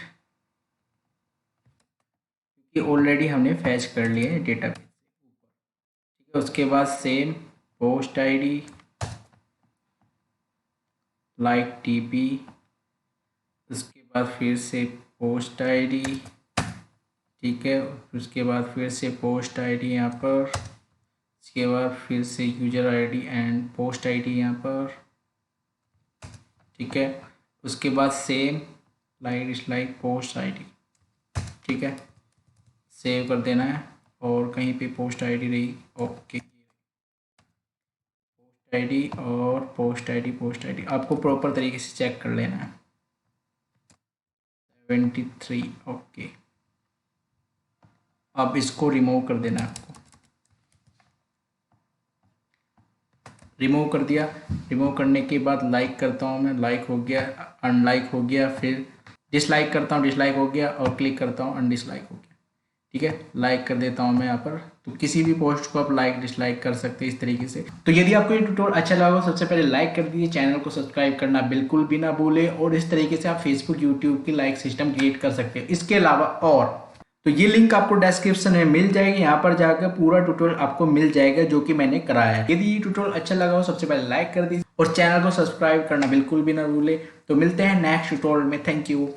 ये ऑलरेडी हमने फैच कर लिए है डेटाबेस से, ठीक है। उसके बाद same post ID like TP, उसके बाद फिर से पोस्ट आईडी, ठीक है। उसके बाद फिर से पोस्ट आईडी यहाँ पर, इसके बाद फिर से user ID and post ID यहाँ पर, ठीक है। उसके बाद सेम लाइक पोस्ट आईडी, ठीक है, सेव कर देना है। और कहीं पे पोस्ट आईडी रही, ओके, पोस्ट आईडी और पोस्ट आईडी आपको प्रॉपर तरीके से चेक कर लेना है। 73, ओके। अब इसको रिमूव कर देना है आपको, रिमूव कर दिया। रिमूव करने के बाद लाइक करता हूँ मैं, लाइक हो गया, अनलाइक हो गया, फिर डिसलाइक करता हूँ, डिसलाइक हो गया, और क्लिक करता हूँ, अनडिसलाइक हो गया, ठीक है। लाइक कर देता हूँ मैं यहाँ पर। तो किसी भी पोस्ट को आप लाइक डिसलाइक कर सकते हैं इस तरीके से। तो यदि आपको ये ट्यूटोरियल अच्छा लगा सबसे पहले लाइक कर दीजिए, चैनल को सब्सक्राइब करना बिल्कुल भी ना भूले, और इस तरीके से आप फेसबुक यूट्यूब की लाइक सिस्टम क्रिएट कर सकते हैं। इसके अलावा और तो ये लिंक आपको डिस्क्रिप्शन में मिल जाएगी, यहाँ पर जाकर पूरा ट्यूटोरियल आपको मिल जाएगा जो कि मैंने कराया है। यदि ये ट्यूटोरियल अच्छा लगा हो सबसे पहले लाइक कर दीजिए और चैनल को सब्सक्राइब करना बिल्कुल भी ना भूले। तो मिलते हैं नेक्स्ट ट्यूटोरियल में, थैंक यू।